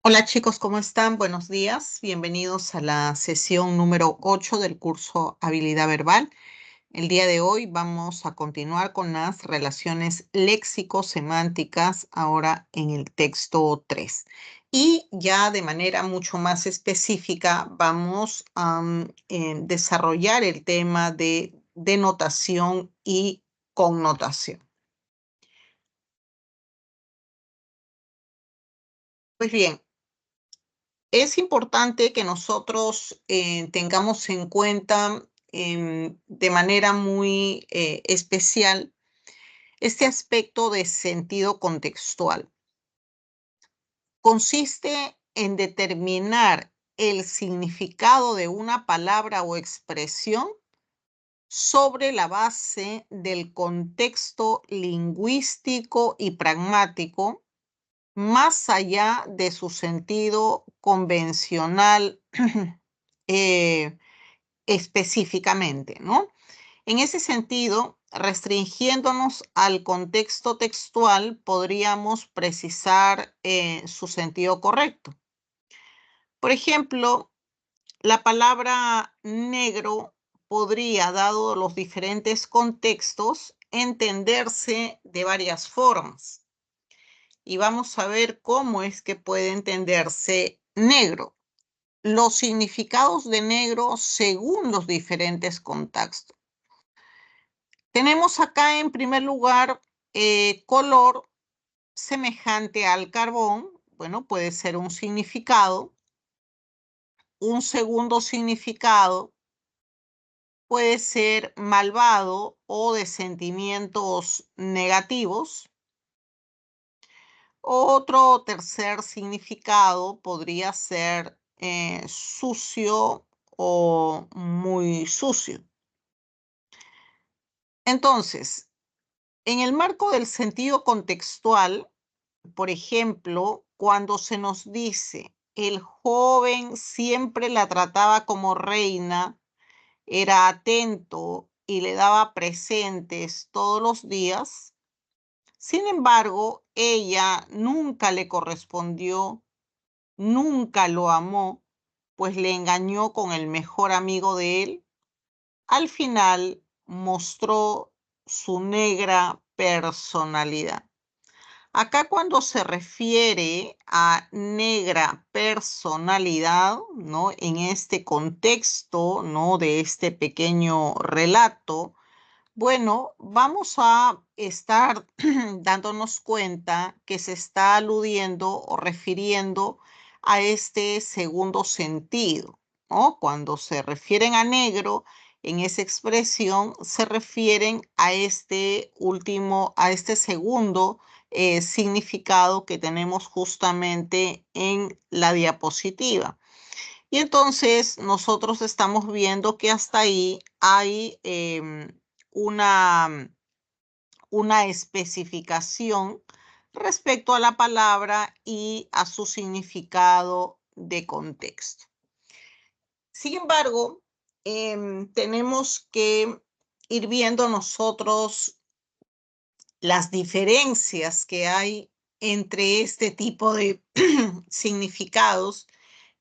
Hola chicos, ¿cómo están? Buenos días. Bienvenidos a la sesión número 8 del curso Habilidad Verbal. El día de hoy vamos a continuar con las relaciones léxico-semánticas ahora en el texto 3. Y ya de manera mucho más específica vamos a desarrollar el tema de denotación y connotación. Pues bien, es importante que nosotros tengamos en cuenta de manera muy especial este aspecto de sentido contextual. Consiste en determinar el significado de una palabra o expresión sobre la base del contexto lingüístico y pragmático, más allá de su sentido convencional eh, específicamente, ¿no? En ese sentido, restringiéndonos al contexto textual, podríamos precisar su sentido correcto. Por ejemplo, la palabra negro podría, dado los diferentes contextos, entenderse de varias formas. Y vamos a ver cómo es que puede entenderse negro. Los significados de negro según los diferentes contextos. Tenemos acá en primer lugar color semejante al carbón. Bueno, puede ser un significado. Un segundo significado puede ser malvado o de sentimientos negativos. Otro tercer significado podría ser sucio o muy sucio. Entonces, en el marco del sentido contextual, por ejemplo, cuando se nos dice el joven siempre la trataba como reina, era atento y le daba presentes todos los días, sin embargo, ella nunca le correspondió, nunca lo amó, pues le engañó con el mejor amigo de él. Al final mostró su negra personalidad. Acá cuando se refiere a negra personalidad, ¿no? En este contexto, ¿no? De este pequeño relato, bueno, vamos a estar dándonos cuenta que se está aludiendo o refiriendo a este segundo sentido, ¿no? Cuando se refieren a negro, en esa expresión se refieren a este último, a este segundo significado que tenemos justamente en la diapositiva. Y entonces nosotros estamos viendo que hasta ahí hay una, una especificación respecto a la palabra y a su significado de contexto. Sin embargo, tenemos que ir viendo nosotros las diferencias que hay entre este tipo de significados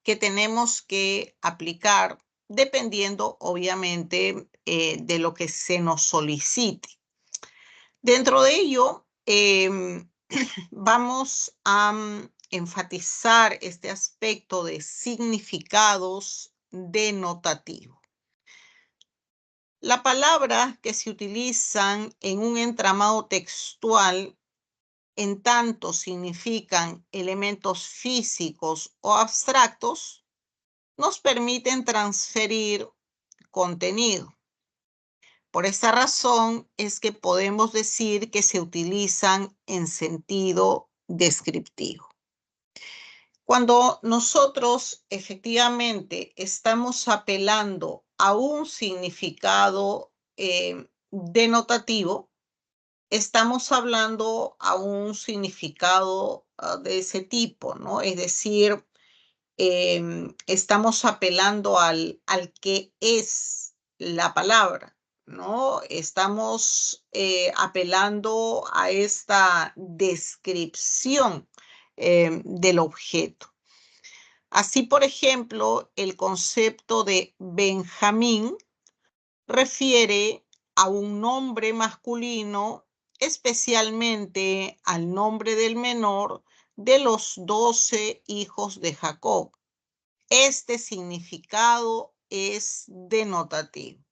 que tenemos que aplicar dependiendo, obviamente, de lo que se nos solicite. Dentro de ello, vamos a enfatizar este aspecto de significados denotativos. La palabra que se utilizan en un entramado textual en tanto significan elementos físicos o abstractos, nos permiten transferir contenido. Por esta razón es que podemos decir que se utilizan en sentido descriptivo. Cuando nosotros efectivamente estamos apelando a un significado denotativo, estamos hablando a un significado de ese tipo, ¿no? Es decir, estamos apelando al que es la palabra, ¿no? Estamos apelando a esta descripción del objeto. Así, por ejemplo, el concepto de Benjamín refiere a un nombre masculino, especialmente al nombre del menor de los 12 hijos de Jacob. Este significado es denotativo.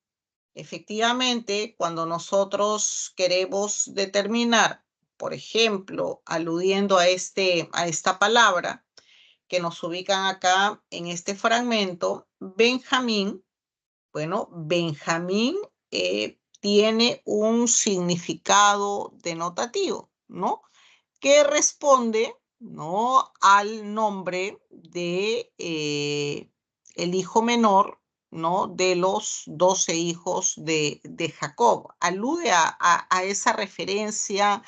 Efectivamente, cuando nosotros queremos determinar, por ejemplo, aludiendo a esta palabra que nos ubican acá en este fragmento, Benjamín, bueno, Benjamín tiene un significado denotativo, ¿no? Que responde, ¿no?, al nombre de el hijo menor, ¿no?, de los 12 hijos de Jacob. Alude a esa referencia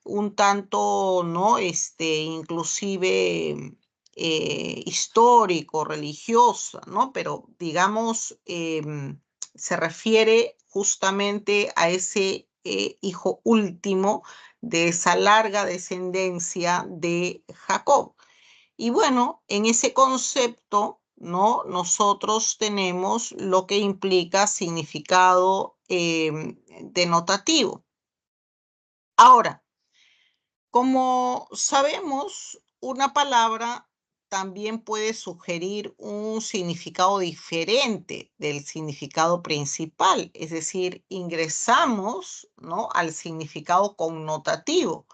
un tanto, ¿no?, inclusive histórico, religiosa, ¿no? Pero digamos, se refiere justamente a ese hijo último de esa larga descendencia de Jacob. Y bueno, en ese concepto, ¿no?, nosotros tenemos lo que implica significado denotativo. Ahora, como sabemos, una palabra también puede sugerir un significado diferente del significado principal, es decir, ingresamos, ¿no?, al significado connotativo.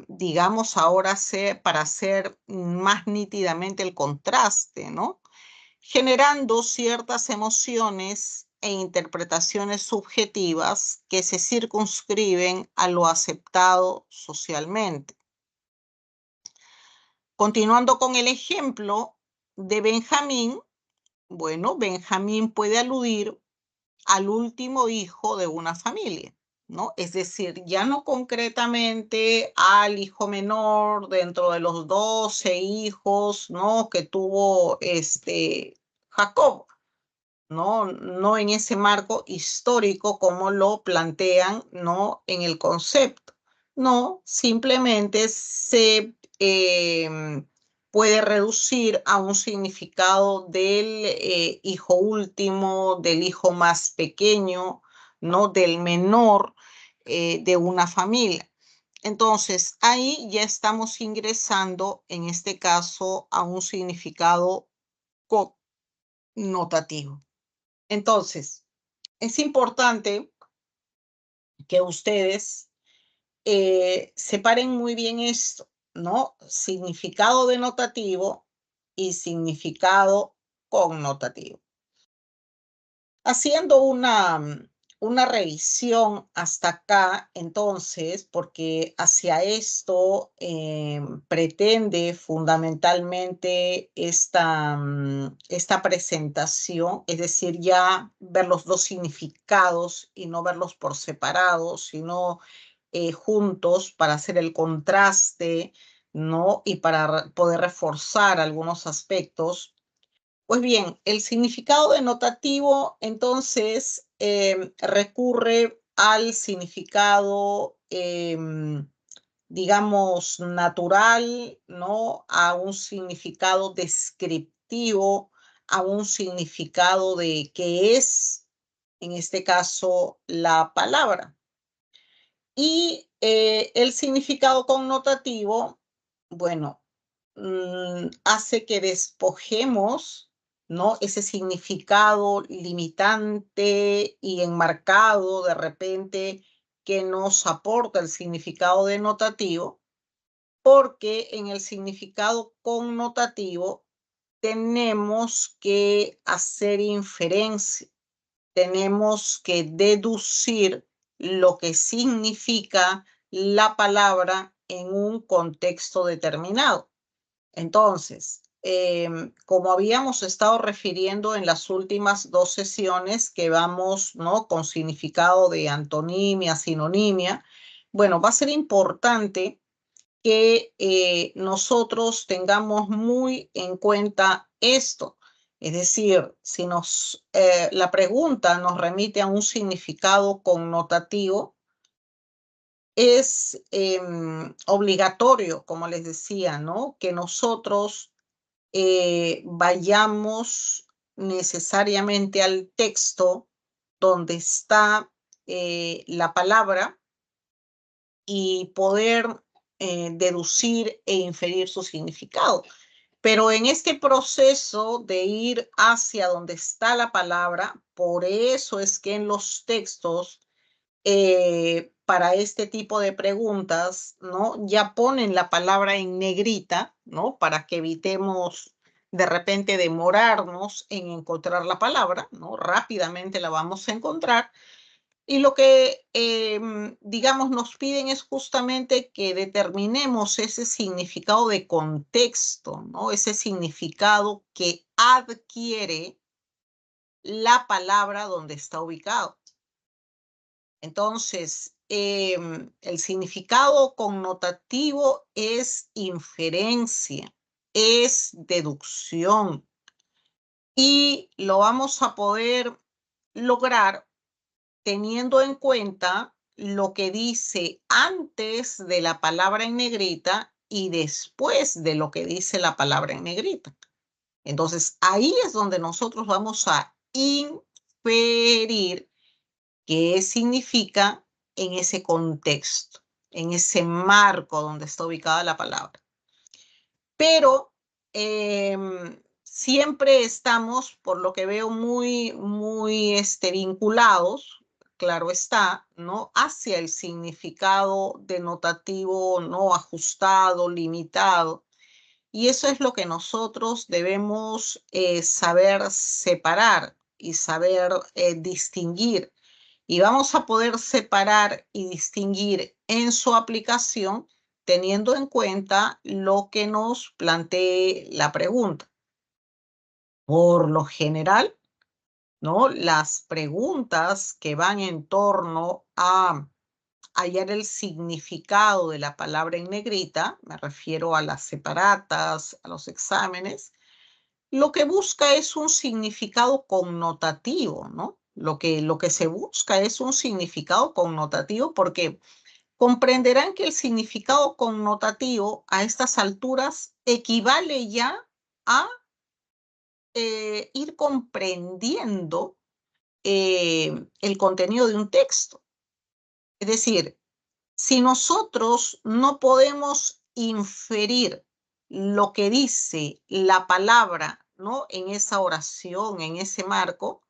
Digamos ahora para hacer más nítidamente el contraste, ¿no?, generando ciertas emociones e interpretaciones subjetivas que se circunscriben a lo aceptado socialmente. Continuando con el ejemplo de Benjamín, bueno, Benjamín puede aludir al último hijo de una familia, ¿no? Es decir, ya no concretamente al hijo menor dentro de los 12 hijos, ¿no?, que tuvo Jacob, no en ese marco histórico como lo plantean, ¿no?, en el concepto. No, simplemente se puede reducir a un significado del hijo último, del hijo más pequeño, ¿no?, del menor de una familia. Entonces, ahí ya estamos ingresando, en este caso, a un significado connotativo. Entonces, es importante que ustedes separen muy bien esto, ¿no? Significado denotativo y significado connotativo. Haciendo una revisión hasta acá, entonces, porque hacia esto pretende fundamentalmente esta presentación, es decir, ya ver los dos significados y no verlos por separado, sino juntos para hacer el contraste, ¿no?, y para poder reforzar algunos aspectos. Pues bien, el significado denotativo entonces recurre al significado, digamos, natural, ¿no?, a un significado descriptivo, a un significado de qué es, en este caso, la palabra. Y el significado connotativo, bueno, hace que despojemos, ¿no?, ese significado limitante y enmarcado de repente que nos aporta el significado denotativo, porque en el significado connotativo tenemos que hacer inferencia, tenemos que deducir lo que significa la palabra en un contexto determinado. Entonces, como habíamos estado refiriendo en las últimas 2 sesiones que vamos, ¿no?, con significado de antonimia, sinonimia, bueno, va a ser importante que nosotros tengamos muy en cuenta esto. Es decir, si la pregunta nos remite a un significado connotativo, es obligatorio, como les decía, ¿no?, que nosotros vayamos necesariamente al texto donde está la palabra y poder deducir e inferir su significado. Pero en este proceso de ir hacia donde está la palabra, por eso es que en los textos, para este tipo de preguntas, ¿no? Ya ponen la palabra en negrita, ¿no? Para que evitemos de repente demorarnos en encontrar la palabra, ¿no? Rápidamente la vamos a encontrar. Y lo que, digamos, nos piden es justamente que determinemos ese significado de contexto, ¿no? Ese significado que adquiere la palabra donde está ubicado. Entonces, el significado connotativo es inferencia, es deducción y lo vamos a poder lograr teniendo en cuenta lo que dice antes de la palabra en negrita y después de lo que dice la palabra en negrita. Entonces, ahí es donde nosotros vamos a inferir qué significa en ese contexto, en ese marco donde está ubicada la palabra. Pero siempre estamos, por lo que veo, muy vinculados, claro está, ¿no? Hacia el significado denotativo no ajustado, limitado. Y eso es lo que nosotros debemos saber separar y saber distinguir. Y vamos a poder separar y distinguir en su aplicación teniendo en cuenta lo que nos plantee la pregunta. Por lo general, ¿no? Las preguntas que van en torno a hallar el significado de la palabra en negrita, me refiero a las separatas, a los exámenes, lo que busca es un significado connotativo, ¿no? Lo que se busca es un significado connotativo porque comprenderán que el significado connotativo a estas alturas equivale ya a ir comprendiendo el contenido de un texto. Es decir, si nosotros no podemos inferir lo que dice la palabra, ¿no? En esa oración, en ese marco,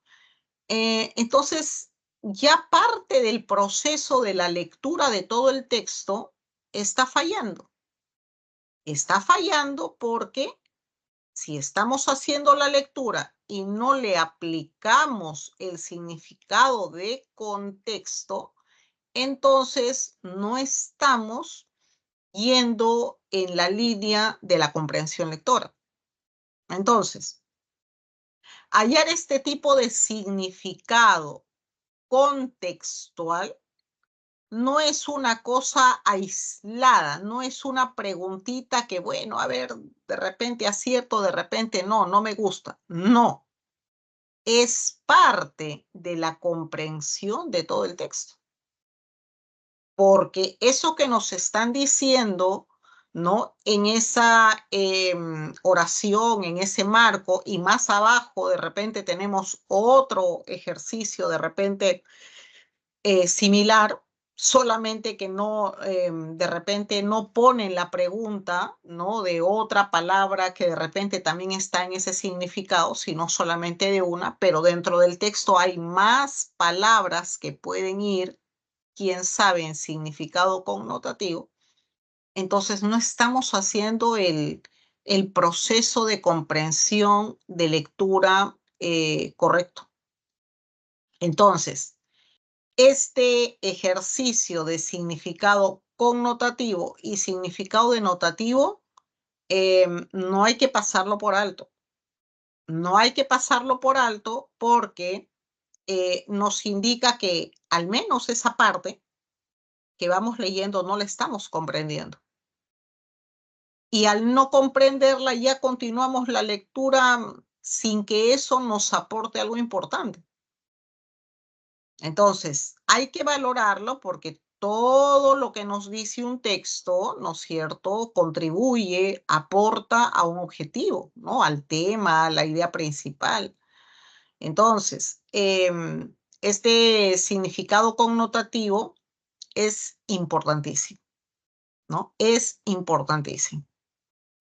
entonces ya parte del proceso de la lectura de todo el texto está fallando. Está fallando porque si estamos haciendo la lectura y no le aplicamos el significado de contexto, entonces no estamos yendo en la línea de la comprensión lectora. Entonces, hallar este tipo de significado contextual no es una cosa aislada, no es una preguntita que, bueno, a ver, de repente acierto, de repente no, no me gusta. No, es parte de la comprensión de todo el texto. Porque eso que nos están diciendo, ¿no? En esa oración, en ese marco, y más abajo de repente tenemos otro ejercicio de repente similar, solamente que no, de repente no ponen la pregunta, ¿no? De otra palabra que de repente también está en ese significado, sino solamente de una, pero dentro del texto hay más palabras que pueden ir, quién sabe, en significado connotativo. Entonces no estamos haciendo el proceso de comprensión, de lectura correcto. Entonces, este ejercicio de significado connotativo y significado denotativo no hay que pasarlo por alto. No hay que pasarlo por alto porque nos indica que al menos esa parte que vamos leyendo no la estamos comprendiendo. Y al no comprenderla ya continuamos la lectura sin que eso nos aporte algo importante. Entonces, hay que valorarlo porque todo lo que nos dice un texto, ¿no es cierto?, contribuye, aporta a un objetivo, ¿no?, al tema, a la idea principal. Entonces, este significado connotativo es importantísimo, ¿no? Es importantísimo.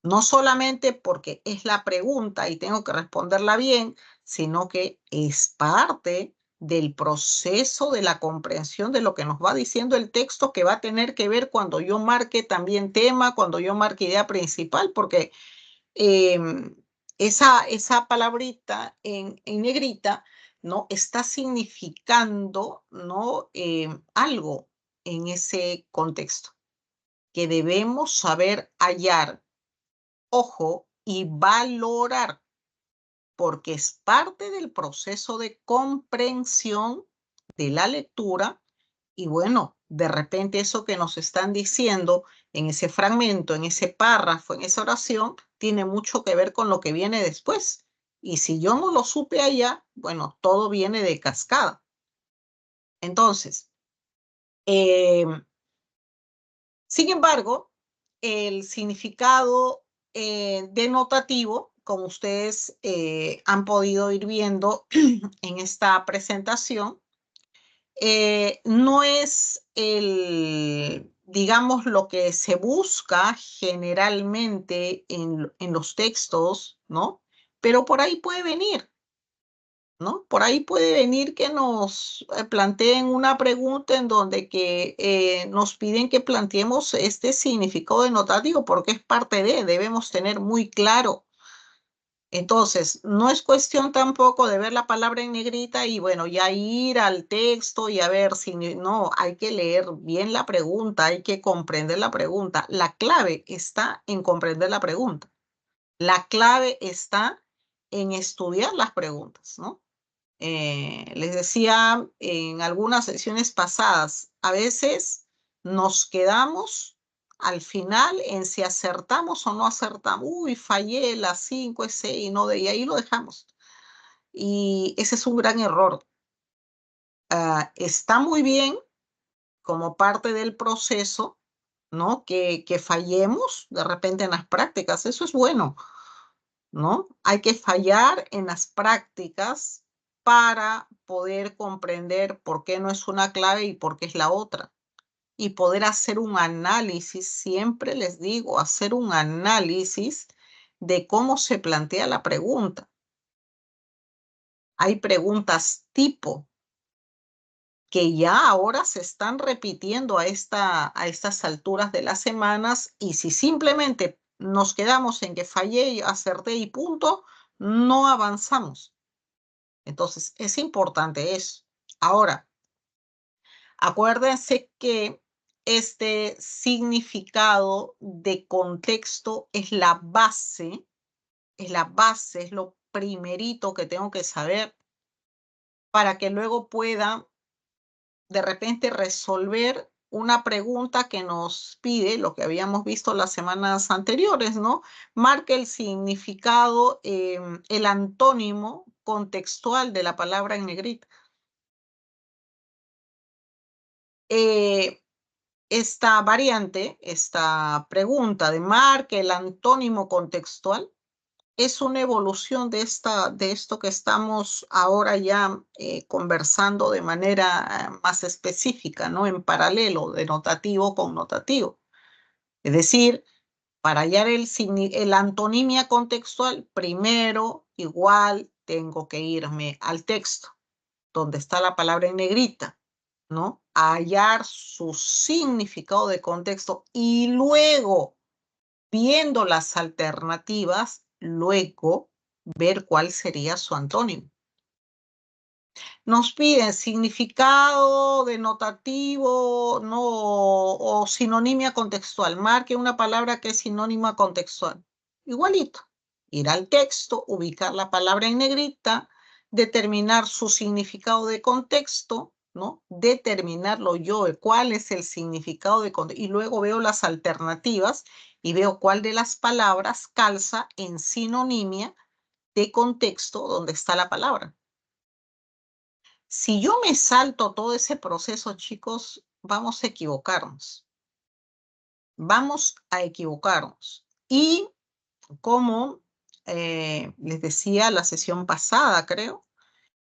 No solamente porque es la pregunta y tengo que responderla bien, sino que es parte del proceso de la comprensión de lo que nos va diciendo el texto, que va a tener que ver cuando yo marque también tema, cuando yo marque idea principal, porque esa palabrita en negrita, ¿no?, está significando, ¿no?, algo en ese contexto que debemos saber hallar, ojo, y valorar, porque es parte del proceso de comprensión de la lectura. Y bueno, de repente eso que nos están diciendo en ese fragmento, en ese párrafo, en esa oración, tiene mucho que ver con lo que viene después. Y si yo no lo supe allá, bueno, todo viene de cascada. Entonces, sin embargo, el significado denotativo, como ustedes han podido ir viendo en esta presentación, no es digamos, lo que se busca generalmente en los textos, ¿no? Pero por ahí puede venir, ¿no? Por ahí puede venir que nos planteen una pregunta en donde nos piden que planteemos este significado denotativo porque es parte debemos tener muy claro. Entonces, no es cuestión tampoco de ver la palabra en negrita y bueno, ya ir al texto y a ver si no, hay que leer bien la pregunta, hay que comprender la pregunta. La clave está en comprender la pregunta. La clave está en estudiar las preguntas, ¿no? Les decía en algunas sesiones pasadas, a veces nos quedamos al final en si acertamos o no acertamos. Uy, fallé las 5, ese y no de, y ahí lo dejamos. Y ese es un gran error. Está muy bien como parte del proceso, ¿no? Que fallemos de repente en las prácticas, eso es bueno, ¿no? Hay que fallar en las prácticas para poder comprender por qué no es una clave y por qué es la otra. Y poder hacer un análisis, siempre les digo, hacer un análisis de cómo se plantea la pregunta. Hay preguntas tipo que ya ahora se están repitiendo a estas alturas de las semanas, y si simplemente nos quedamos en que fallé, acerté y punto, no avanzamos. Entonces, es importante eso. Ahora, acuérdense que este significado de contexto es lo primerito que tengo que saber para que luego pueda de repente resolver una pregunta que nos pide, lo que habíamos visto las semanas anteriores, ¿no? Marque el significado, el antónimo contextual de la palabra en negrita. Esta variante, esta pregunta de marque el antónimo contextual, es una evolución de esto que estamos ahora ya conversando de manera más específica, ¿no? En paralelo, denotativo con notativo. Es decir, para hallar el antonimia contextual, primero igual tengo que irme al texto, donde está la palabra en negrita, ¿no? A hallar su significado de contexto y luego, viendo las alternativas, luego ver cuál sería su antónimo. Nos piden significado denotativo, no, o sinonimia contextual. Marque una palabra que es sinónima contextual. Igualito. Ir al texto, ubicar la palabra en negrita, determinar su significado de contexto, ¿no? Determinarlo yo, cuál es el significado de contexto. Y luego veo las alternativas y veo cuál de las palabras calza en sinonimia de contexto donde está la palabra. Si yo me salto todo ese proceso, chicos, vamos a equivocarnos. Vamos a equivocarnos. Y como les decía la sesión pasada, creo,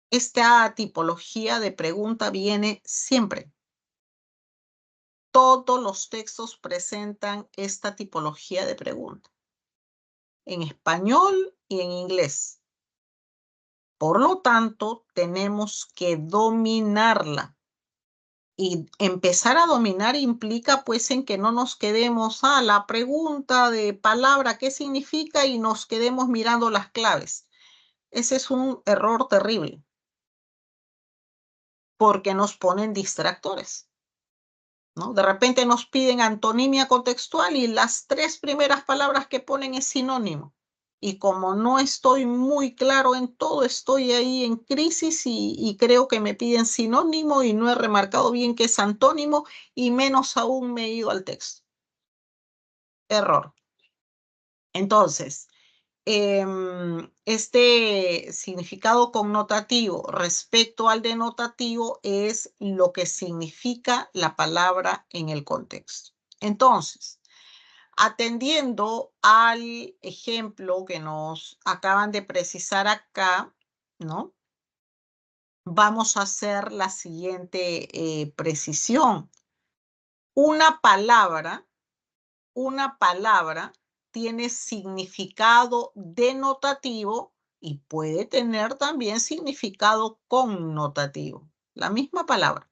esta tipología de pregunta viene siempre. Todos los textos presentan esta tipología de pregunta, en español y en inglés. Por lo tanto, tenemos que dominarla. Y empezar a dominar implica pues en que no nos quedemos a la pregunta de palabra, ¿qué significa? Y nos quedemos mirando las claves. Ese es un error terrible, porque nos ponen distractores, ¿no? De repente nos piden antonimia contextual y las 3 primeras palabras que ponen es sinónimo. Y como no estoy muy claro en todo, estoy ahí en crisis y creo que me piden sinónimo y no he remarcado bien qué es antónimo y menos aún me he ido al texto. Error. Entonces, este significado connotativo respecto al denotativo es lo que significa la palabra en el contexto. Entonces, atendiendo al ejemplo que nos acaban de precisar acá, ¿no? Vamos a hacer la siguiente precisión. Una palabra tiene significado denotativo y puede tener también significado connotativo. La misma palabra.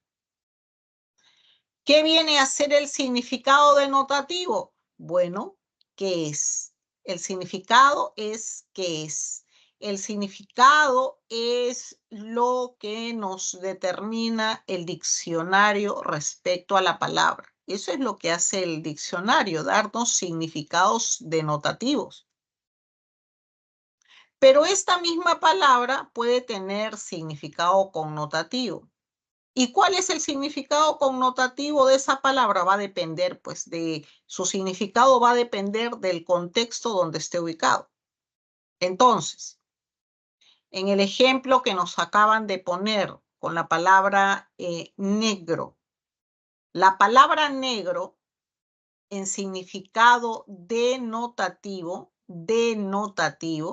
¿Qué viene a ser el significado denotativo? Bueno, ¿qué es? El significado es ¿qué es? El significado es lo que nos determina el diccionario respecto a la palabra. Eso es lo que hace el diccionario, darnos significados denotativos. Pero esta misma palabra puede tener significado connotativo. ¿Y cuál es el significado connotativo de esa palabra? Va a depender, pues, de su significado va a depender del contexto donde esté ubicado. Entonces, en el ejemplo que nos acaban de poner con la palabra negro, la palabra negro en significado denotativo,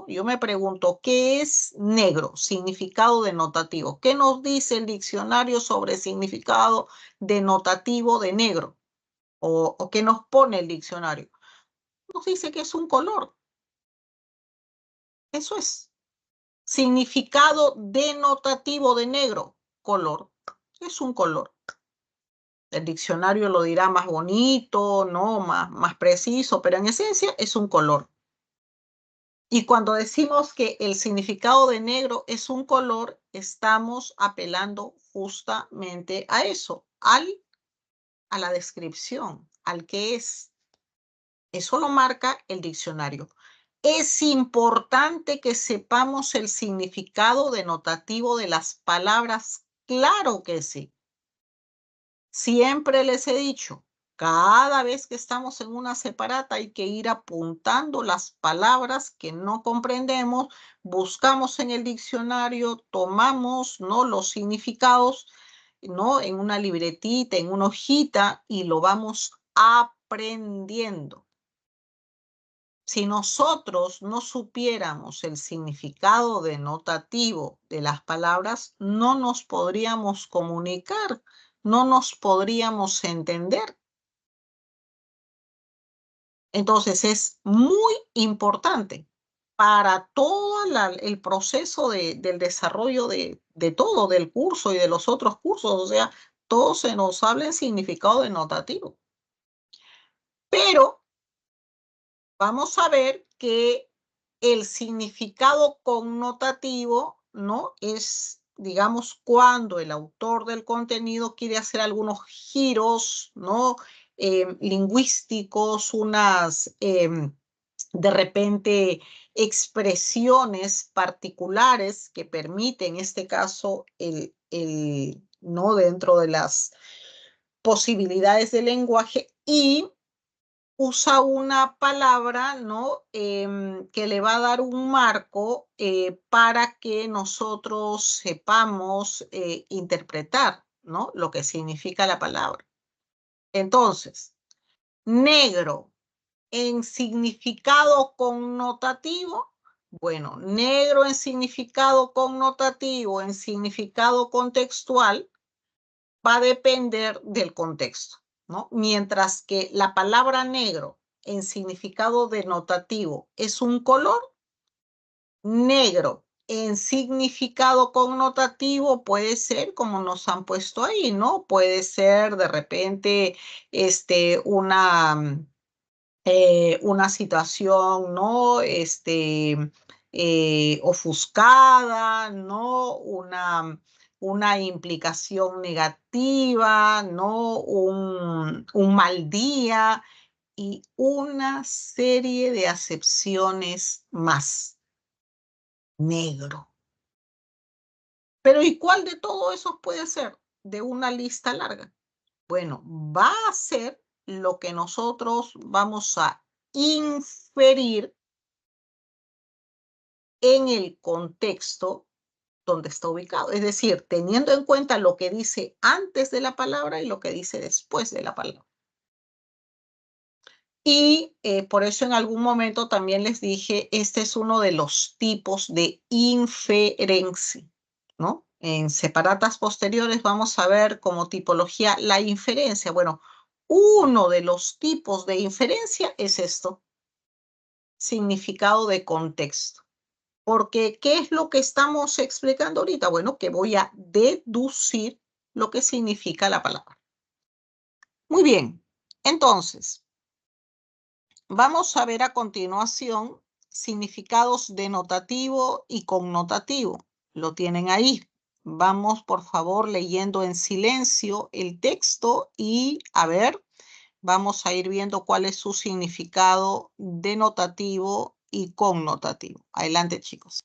yo me pregunto, ¿qué es negro? Significado denotativo. ¿Qué nos dice el diccionario sobre significado denotativo de negro? ¿O qué nos pone el diccionario? Nos dice que es un color. Eso es. Significado denotativo de negro, color. Es un color. El diccionario lo dirá más bonito, ¿no? Más preciso, pero en esencia es un color. Y cuando decimos que el significado de negro es un color, estamos apelando justamente a eso, a la descripción, al que es. Eso lo marca el diccionario. Es importante que sepamos el significado denotativo de las palabras. Claro que sí. Siempre les he dicho, cada vez que estamos en una separata hay que ir apuntando las palabras que no comprendemos, buscamos en el diccionario, tomamos, ¿no?, los significados, ¿no?, en una libretita, en una hojita y lo vamos aprendiendo. Si nosotros no supiéramos el significado denotativo de las palabras, no nos podríamos comunicar, no nos podríamos entender. Entonces es muy importante para todo el proceso del desarrollo de todo, del curso y de los otros cursos. O sea, todo se nos habla en significado denotativo. Pero vamos a ver que el significado connotativo, ¿no?, es, digamos, cuando el autor del contenido quiere hacer algunos giros, ¿no?, lingüísticos, unas, de repente, expresiones particulares que permiten, en este caso, ¿no?, dentro de las posibilidades del lenguaje, y usa una palabra, ¿no?, que le va a dar un marco para que nosotros sepamos interpretar, ¿no?, lo que significa la palabra. Entonces, negro en significado connotativo. Bueno, negro en significado connotativo, en significado contextual, va a depender del contexto, ¿no? Mientras que la palabra negro en significado denotativo es un color, negro en significado connotativo puede ser como nos han puesto ahí, ¿no? Puede ser de repente una situación, ¿no? Ofuscada, ¿no? Una implicación negativa, ¿no? Un mal día y una serie de acepciones más. Negro. Pero ¿y cuál de todo eso puede ser de una lista larga? Bueno, va a ser lo que nosotros vamos a inferir en el contexto donde está ubicado. Es decir, teniendo en cuenta lo que dice antes de la palabra y lo que dice después de la palabra. Y por eso en algún momento también les dije, este es uno de los tipos de inferencia, ¿no? En separatas posteriores vamos a ver como tipología la inferencia. Bueno, uno de los tipos de inferencia es esto, significado de contexto. Porque, ¿qué es lo que estamos explicando ahorita? Bueno, que voy a deducir lo que significa la palabra. Muy bien, entonces, vamos a ver a continuación significados denotativo y connotativo. Lo tienen ahí. Vamos, por favor, leyendo en silencio el texto y a ver, vamos a ir viendo cuál es su significado denotativo y connotativo. Adelante, chicos.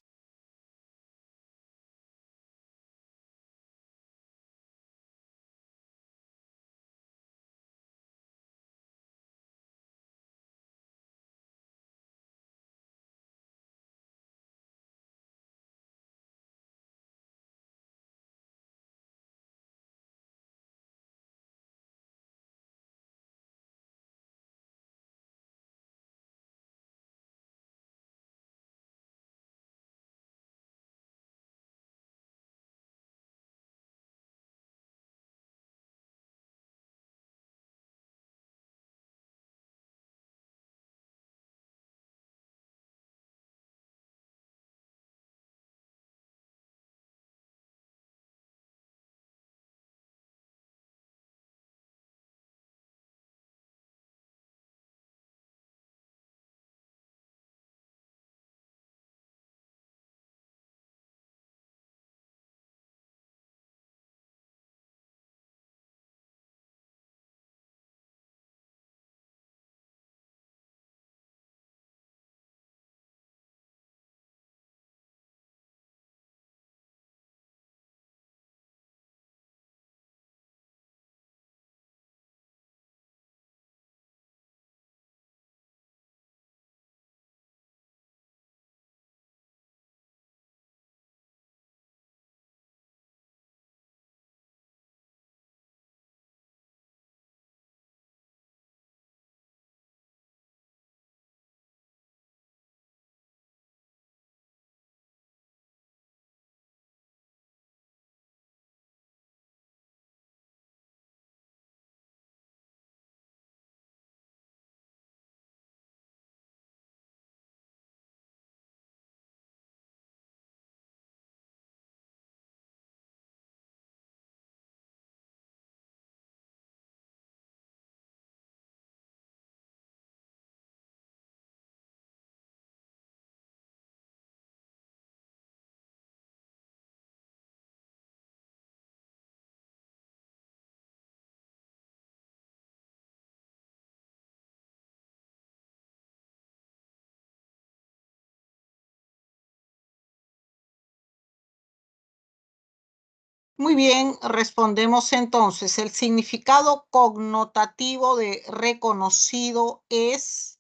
Muy bien, respondemos entonces. El significado connotativo de reconocido es...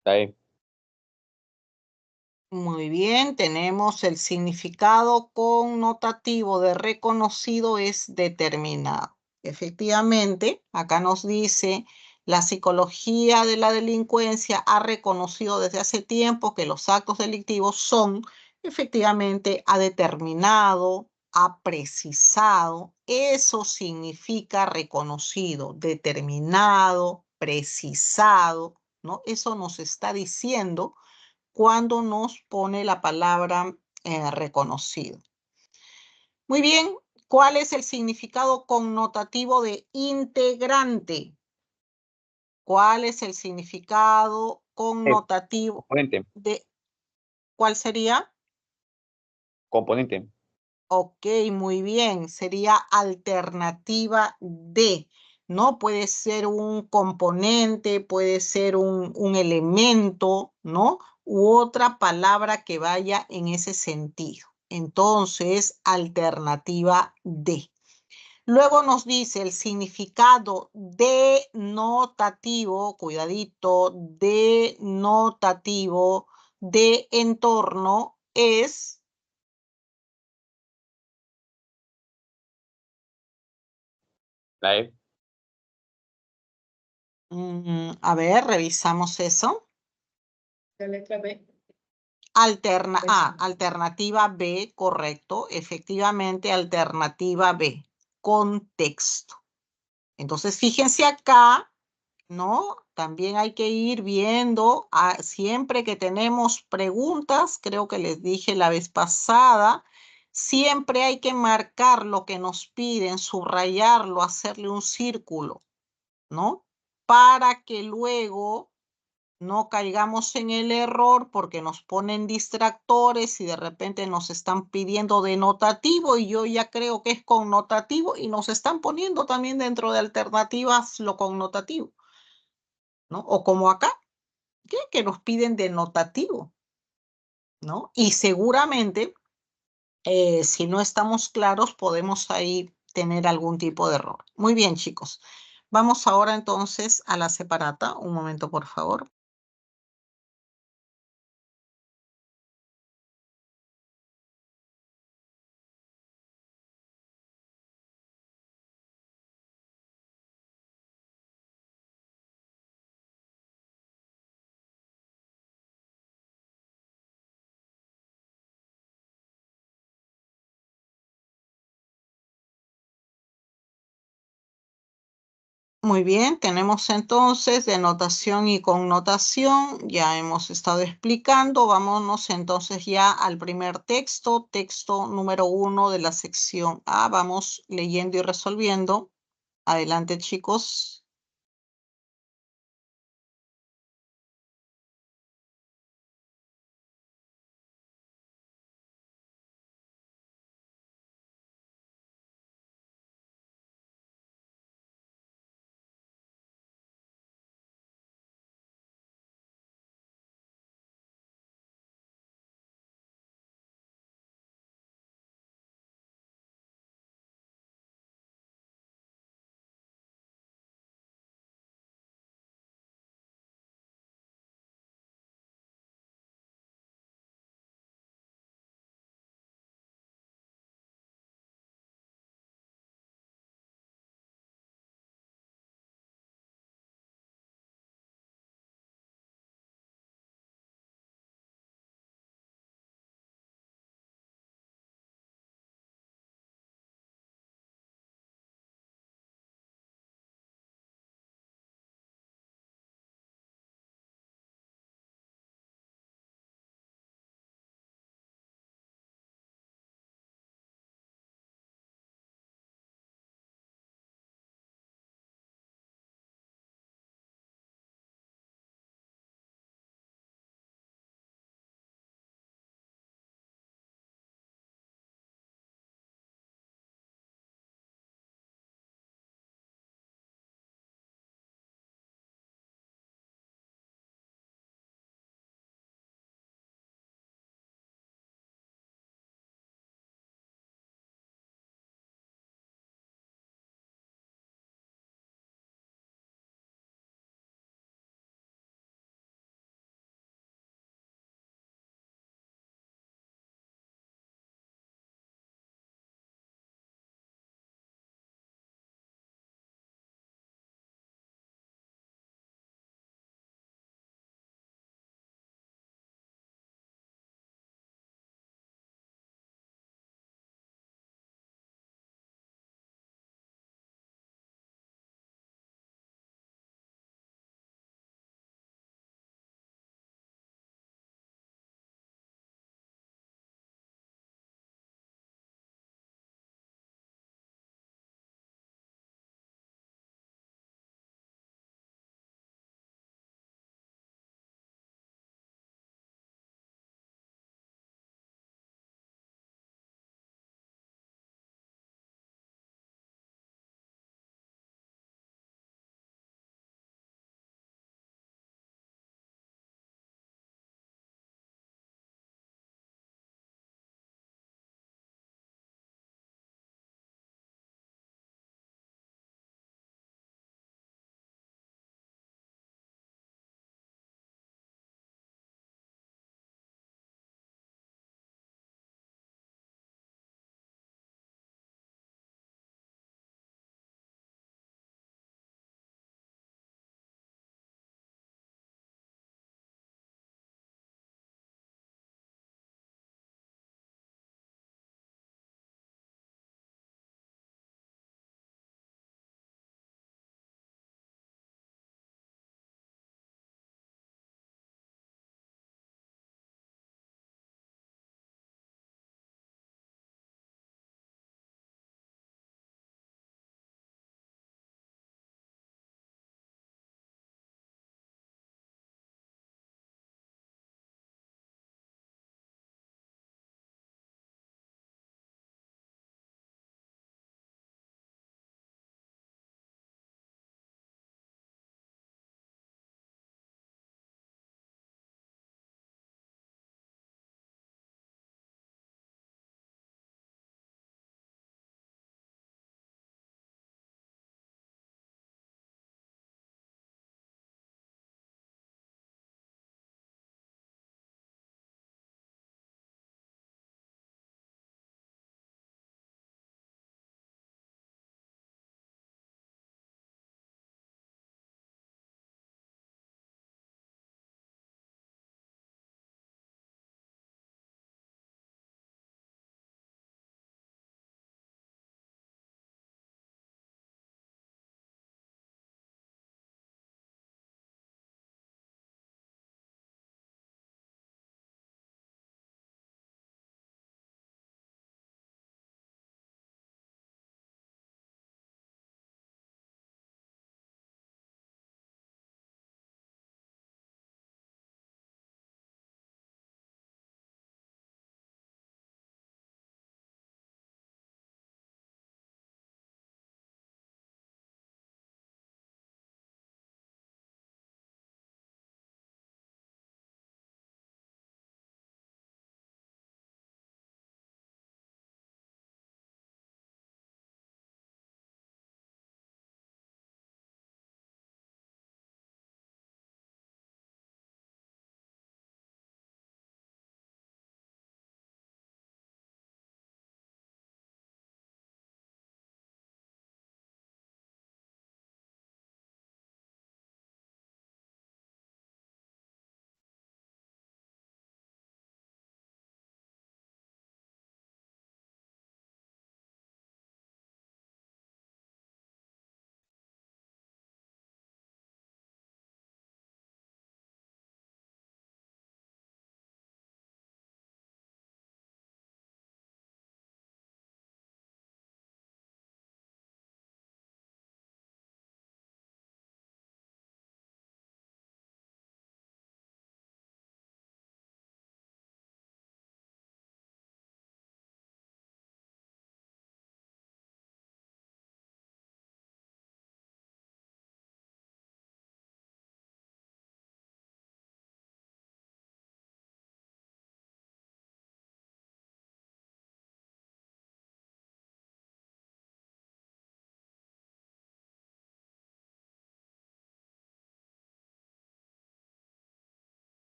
Está bien. Muy bien, tenemos el significado connotativo de reconocido es determinado. Efectivamente, acá nos dice, la psicología de la delincuencia ha reconocido desde hace tiempo que los actos delictivos son, efectivamente, ha determinado, ha precisado. Eso significa reconocido, determinado, precisado, ¿no? Eso nos está diciendo cuando nos pone la palabra reconocido. Muy bien, ¿cuál es el significado connotativo de integrante? ¿Cuál es el significado connotativo Componente. de, cuál sería? Componente. Ok, muy bien, sería alternativa D, ¿no? Puede ser un componente, puede ser un elemento, ¿no? U otra palabra que vaya en ese sentido. Entonces, alternativa D. Luego nos dice el significado denotativo, cuidadito, denotativo de entorno es... La E. A ver, revisamos eso. La letra B. Alternativa B, correcto. Efectivamente, alternativa B, contexto. Entonces, fíjense acá, ¿no? También hay que ir viendo, siempre que tenemos preguntas, creo que les dije la vez pasada, siempre hay que marcar lo que nos piden, subrayarlo, hacerle un círculo, ¿no? Para que luego no caigamos en el error porque nos ponen distractores y de repente nos están pidiendo denotativo y yo ya creo que es connotativo y nos están poniendo también dentro de alternativas lo connotativo, ¿no? O como acá, que nos piden denotativo, ¿no? Y seguramente, si no estamos claros, podemos ahí tener algún tipo de error. Muy bien, chicos. Vamos ahora entonces a la separata. Un momento, por favor. Muy bien, tenemos entonces denotación y connotación, ya hemos estado explicando. Vámonos entonces ya al primer texto, texto número 1 de la sección A. Vamos leyendo y resolviendo. Adelante, chicos.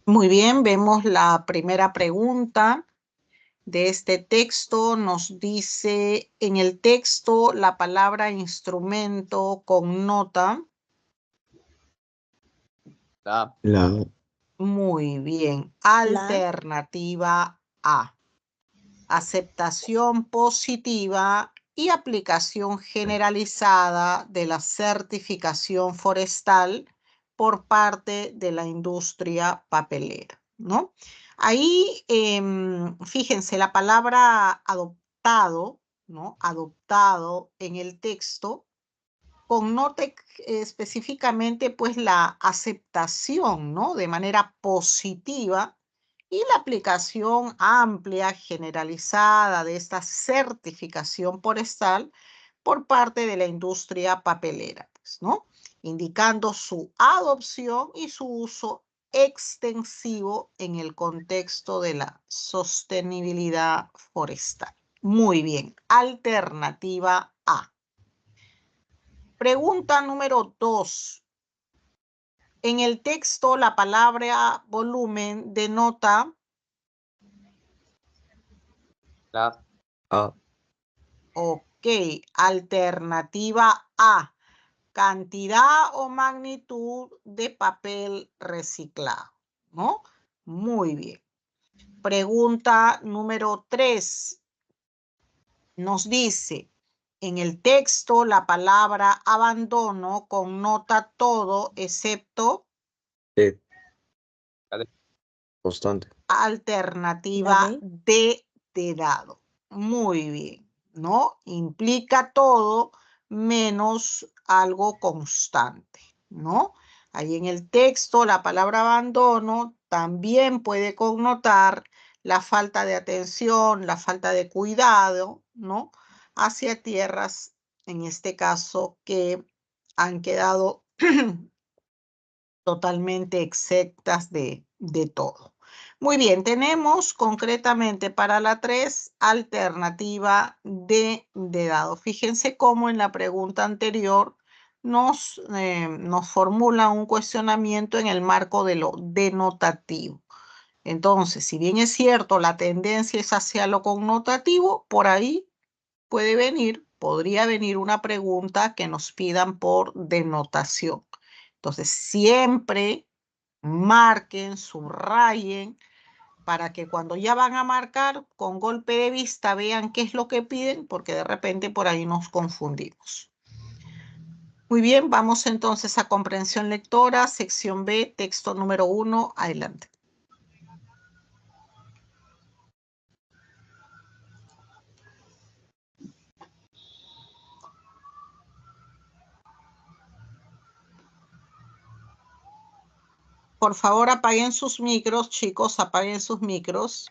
Muy bien, vemos la primera pregunta de este texto. Nos dice, en el texto la palabra instrumento connota. La, La, Muy bien. Alternativa A. Aceptación positiva y aplicación generalizada de la certificación forestal por parte de la industria papelera, ¿no? Ahí, fíjense, la palabra adoptado, ¿no? Adoptado en el texto connote específicamente pues la aceptación, ¿no? De manera positiva y la aplicación amplia, generalizada de esta certificación forestal por parte de la industria papelera, pues, ¿no? Indicando su adopción y su uso extensivo en el contexto de la sostenibilidad forestal. Muy bien, alternativa A. Pregunta número 2. En el texto, la palabra volumen denota. la, A, Ok, alternativa A. Cantidad o magnitud de papel reciclado, ¿no? Muy bien. Pregunta número 3. Nos dice, en el texto, la palabra abandono connota todo excepto. D, la D, constante. Alternativa D de dado. Muy bien, ¿no? Implica todo menos algo constante, ¿no? Ahí en el texto la palabra abandono también puede connotar la falta de atención, la falta de cuidado, ¿no? Hacia tierras, en este caso, que han quedado totalmente exentas de todo. Muy bien, tenemos concretamente para la 3 alternativa D de dado. Fíjense cómo en la pregunta anterior nos formula un cuestionamiento en el marco de lo denotativo. Entonces, si bien es cierto, la tendencia es hacia lo connotativo, por ahí podría venir una pregunta que nos pidan por denotación. Entonces, siempre marquen, subrayen, para que cuando ya van a marcar con golpe de vista vean qué es lo que piden, porque de repente por ahí nos confundimos. Muy bien, vamos entonces a comprensión lectora, sección B, texto número 1, adelante. Por favor, apaguen sus micros, chicos, apaguen sus micros.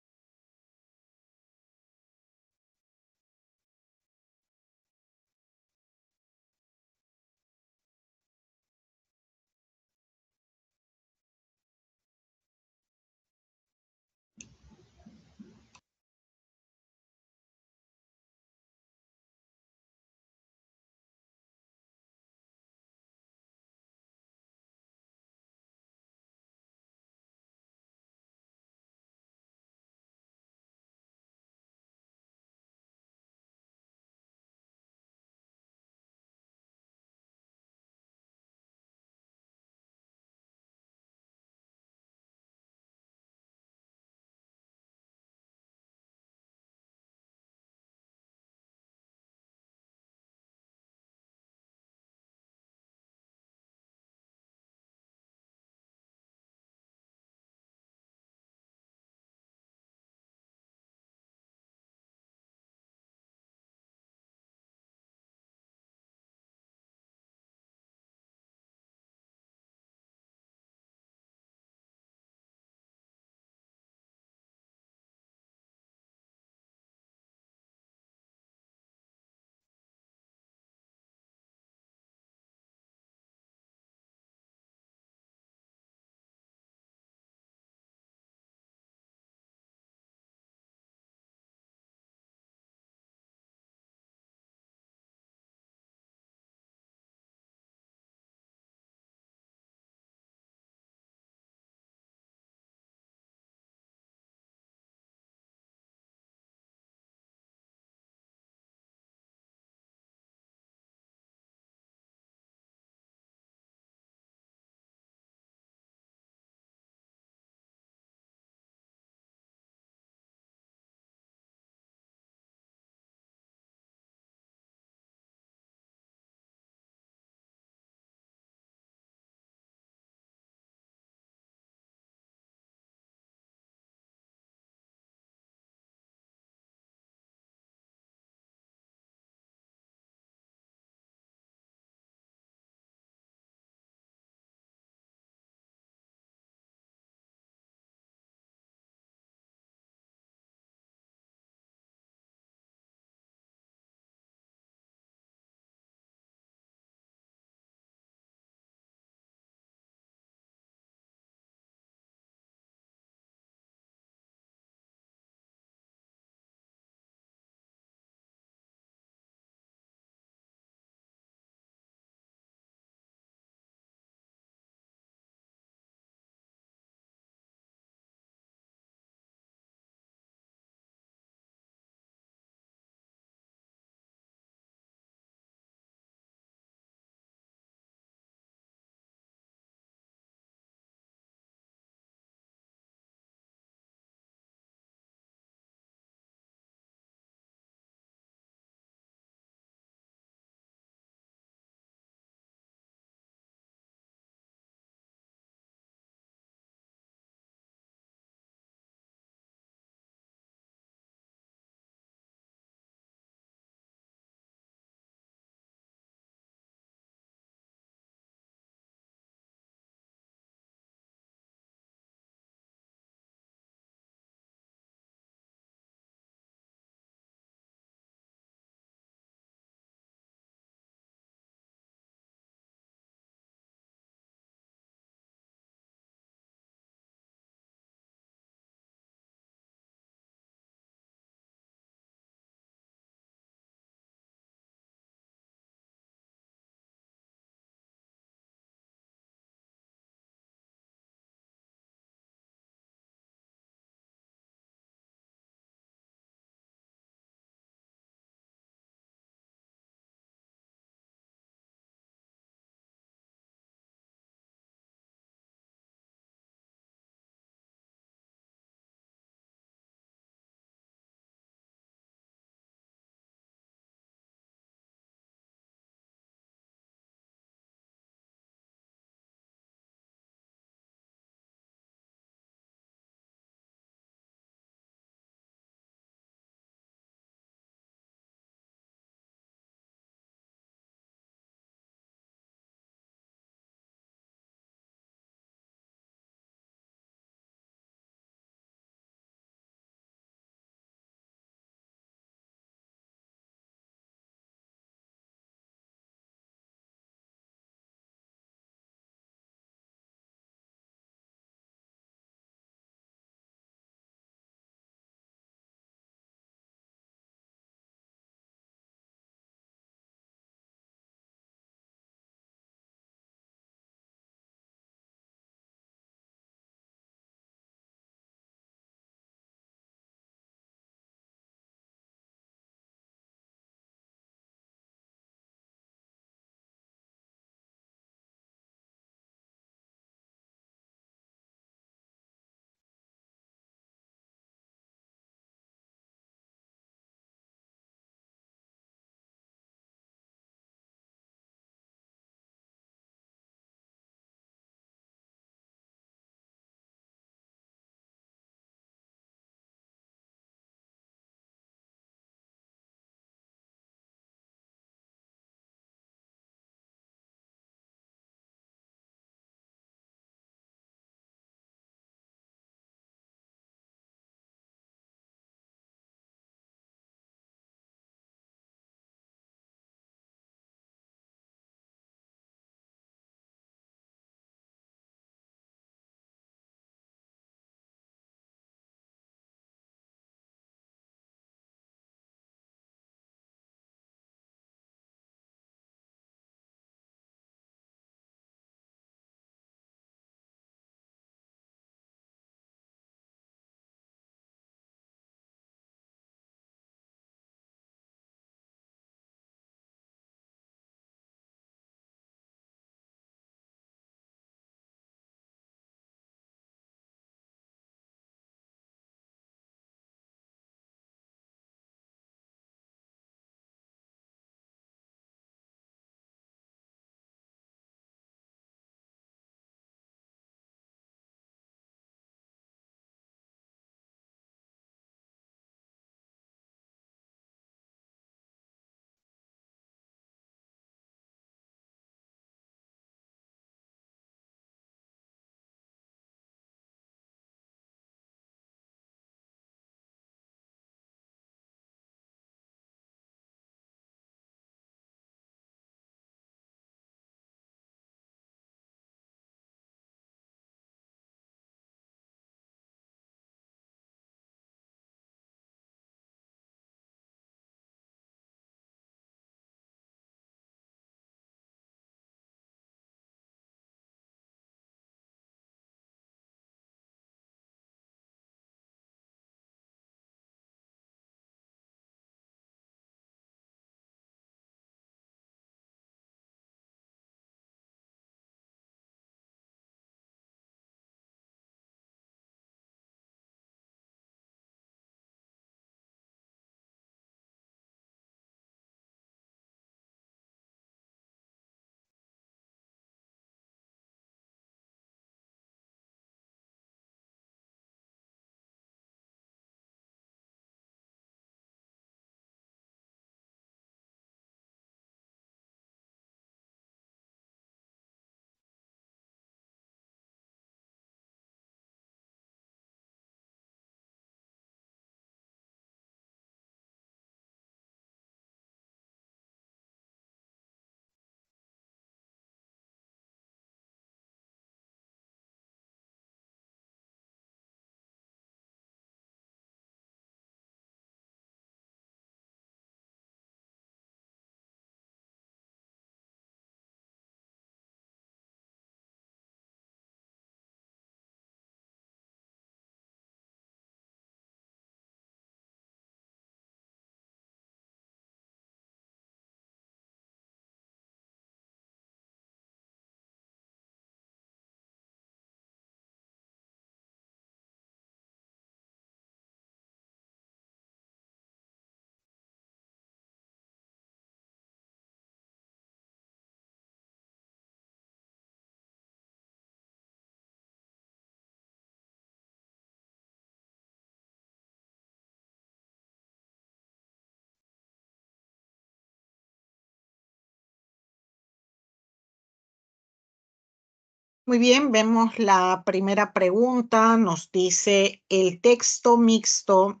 Muy bien, vemos la primera pregunta. Nos dice, el texto mixto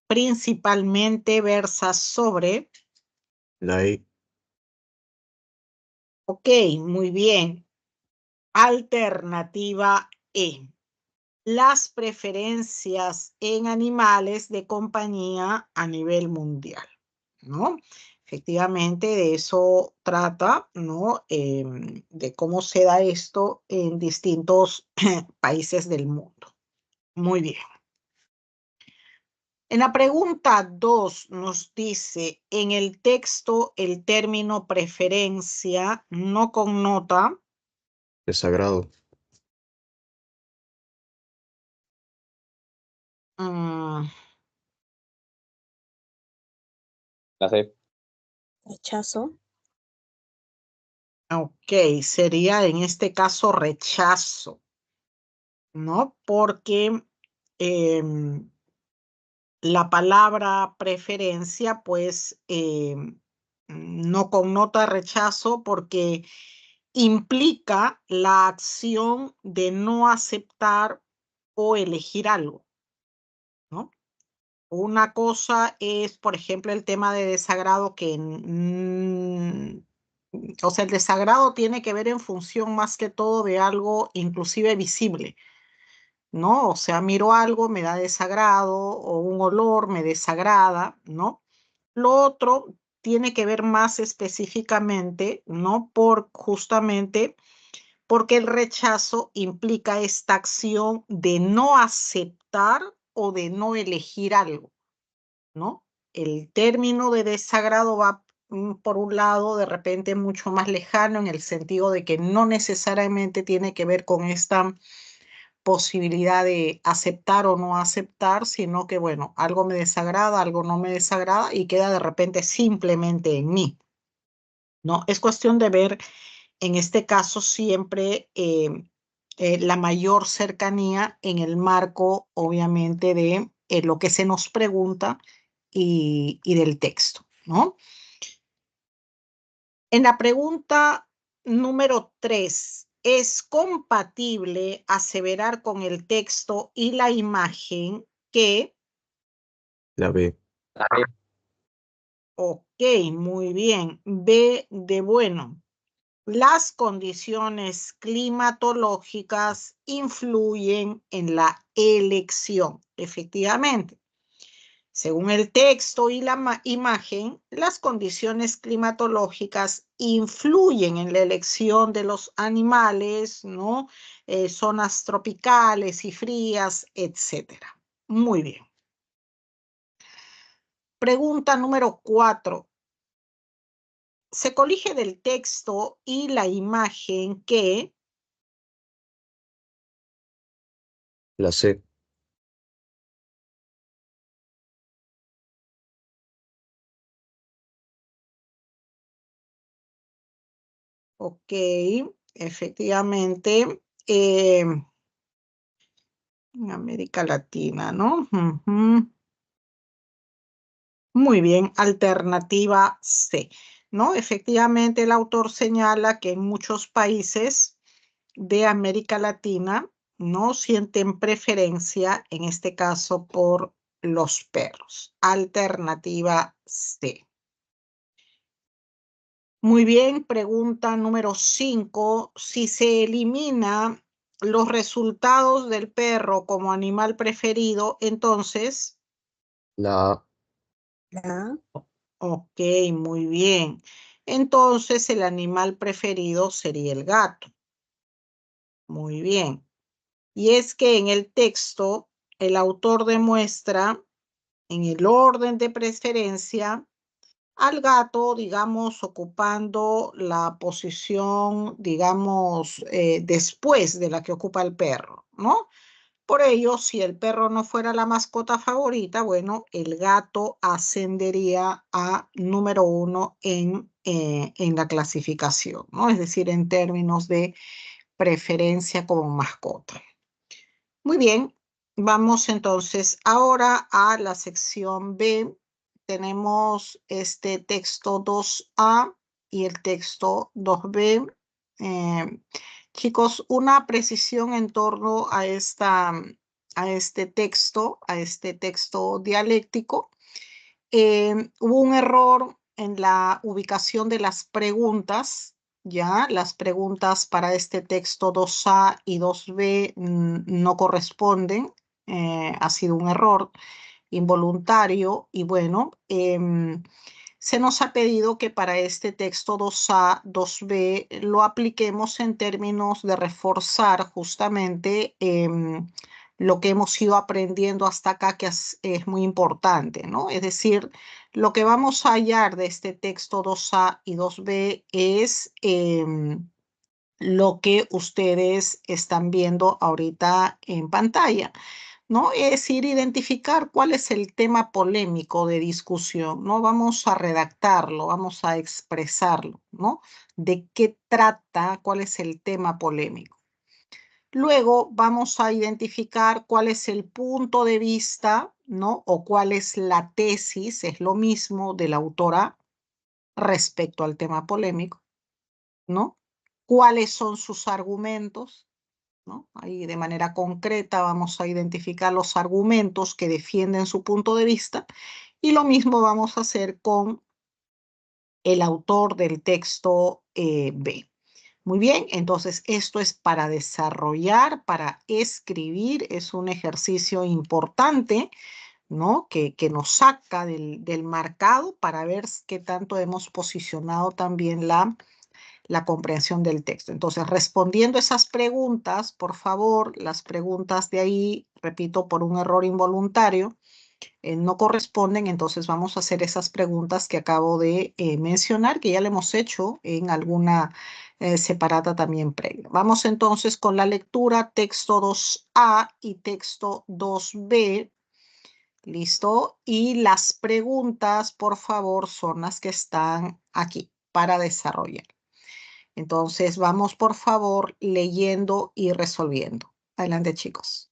principalmente versa sobre... La E. Ok, muy bien. Alternativa E. Las preferencias en animales de compañía a nivel mundial, ¿no? Efectivamente, de eso trata, ¿no? De cómo se da esto en distintos países del mundo. Muy bien. En la pregunta 2 nos dice, en el texto el término preferencia no connota Desagrado. La C. Rechazo. Ok, sería en este caso rechazo, ¿no? Porque la palabra preferencia, pues, no connota rechazo porque implica la acción de no aceptar o elegir algo, ¿no? Una cosa es, por ejemplo, el tema de desagrado que, o sea, el desagrado tiene que ver en función más que todo de algo inclusive visible, ¿no? O sea, miro algo, me da desagrado, o un olor me desagrada, ¿no? Lo otro tiene que ver más específicamente, ¿no? Por justamente porque el rechazo implica esta acción de no aceptar o de no elegir algo, ¿no? El término de desagrado va por un lado de repente mucho más lejano en el sentido de que no necesariamente tiene que ver con esta posibilidad de aceptar o no aceptar, sino que, bueno, algo me desagrada, algo no me desagrada y queda de repente simplemente en mí, ¿no? Es cuestión de ver, en este caso, siempre la mayor cercanía en el marco, obviamente, de lo que se nos pregunta y del texto, ¿no? En la pregunta número 3, ¿es compatible aseverar con el texto y la imagen que... La B. La B. Ok, muy bien. B de bueno. Las condiciones climatológicas influyen en la elección. Efectivamente. Según el texto y la imagen, las condiciones climatológicas influyen en la elección de los animales, ¿no? Zonas tropicales y frías, etc. Muy bien. Pregunta número 4. Se colige del texto y la imagen que... La C. Ok, efectivamente, en América Latina, ¿no? Muy bien, alternativa C, ¿no? Efectivamente, el autor señala que en muchos países de América Latina no sienten preferencia, en este caso, por los perros. Alternativa C. Muy bien, pregunta número 5. Si se elimina los resultados del perro como animal preferido, entonces... La A. La Ok, muy bien. Entonces el animal preferido sería el gato. Muy bien. Y es que en el texto el autor demuestra en el orden de preferencia al gato, digamos, ocupando la posición, digamos, después de la que ocupa el perro, ¿no? Por ello, si el perro no fuera la mascota favorita, bueno, el gato ascendería a número 1 en la clasificación, ¿no? Es decir, en términos de preferencia como mascota. Muy bien, vamos entonces ahora a la sección B. Tenemos este texto 2A y el texto 2B. Chicos, una precisión en torno a este texto dialéctico. Hubo un error en la ubicación de las preguntas, ¿ya? Las preguntas para este texto 2A y 2B no corresponden. Ha sido un error involuntario y bueno, se nos ha pedido que para este texto 2A, 2B lo apliquemos en términos de reforzar justamente lo que hemos ido aprendiendo hasta acá, que es muy importante, ¿no? Es decir, lo que vamos a hallar de este texto 2A y 2B es lo que ustedes están viendo ahorita en pantalla, ¿no? Es decir, identificar cuál es el tema polémico de discusión, ¿no? Vamos a redactarlo, vamos a expresarlo, ¿no? ¿De qué trata? ¿Cuál es el tema polémico? Luego vamos a identificar cuál es el punto de vista, ¿no? O cuál es la tesis, es lo mismo, de la autora respecto al tema polémico, ¿no? ¿Cuáles son sus argumentos? ¿No? Ahí de manera concreta vamos a identificar los argumentos que defienden su punto de vista y lo mismo vamos a hacer con el autor del texto B. Muy bien, entonces esto es para desarrollar, para escribir, es un ejercicio importante, ¿no? Que nos saca del marcado para ver qué tanto hemos posicionado también la comprensión del texto. Entonces, respondiendo esas preguntas, por favor, las preguntas de ahí, repito, por un error involuntario, no corresponden, entonces vamos a hacer esas preguntas que acabo de mencionar, que ya le hemos hecho en alguna separata también previa. Vamos entonces con la lectura, texto 2A y texto 2B. ¿Listo? Y las preguntas, por favor, son las que están aquí para desarrollar. Entonces, vamos por favor leyendo y resolviendo. Adelante, chicos.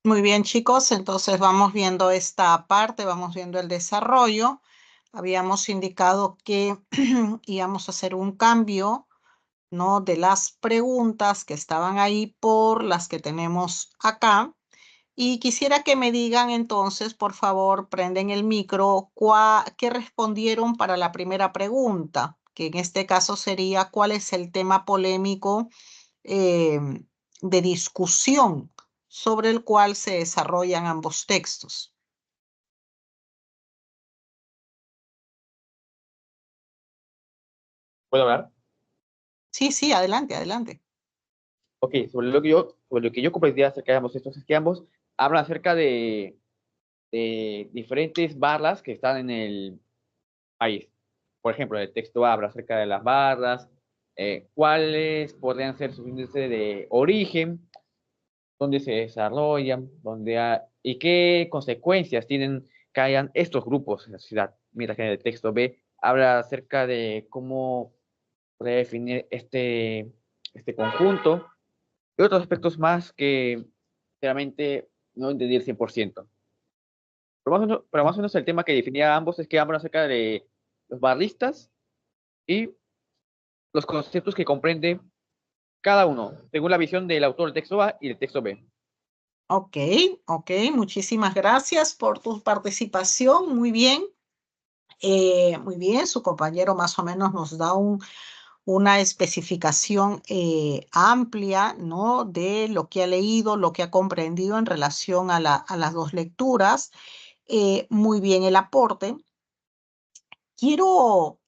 Muy bien, chicos, entonces vamos viendo esta parte, vamos viendo el desarrollo. Habíamos indicado que íbamos a hacer un cambio, ¿no? De las preguntas que estaban ahí por las que tenemos acá. Y quisiera que me digan entonces, por favor, prenden el micro, ¿qué respondieron para la primera pregunta? Que en este caso sería, ¿cuál es el tema polémico de discusión sobre el cual se desarrollan ambos textos? ¿Puedo hablar? Sí, sí, adelante, adelante. Ok, sobre lo que yo comprendía acerca de ambos textos es que ambos hablan acerca de diferentes barras que están en el país. Por ejemplo, el texto habla acerca de las barras, cuáles podrían ser sus índices de origen, dónde se desarrollan, y qué consecuencias tienen que hayan estos grupos en la sociedad. Mientras que en el texto B habla acerca de cómo podría definir este conjunto y otros aspectos más que realmente no entendí el 100%. Pero más o menos el tema que definía ambos es que hablan acerca de los barristas y los conceptos que comprende cada uno, según la visión del autor del texto A y del texto B. Ok, ok, muchísimas gracias por tu participación, muy bien. Muy bien, su compañero más o menos nos da una especificación amplia, ¿no? De lo que ha leído, lo que ha comprendido en relación a las dos lecturas. Muy bien el aporte. Quiero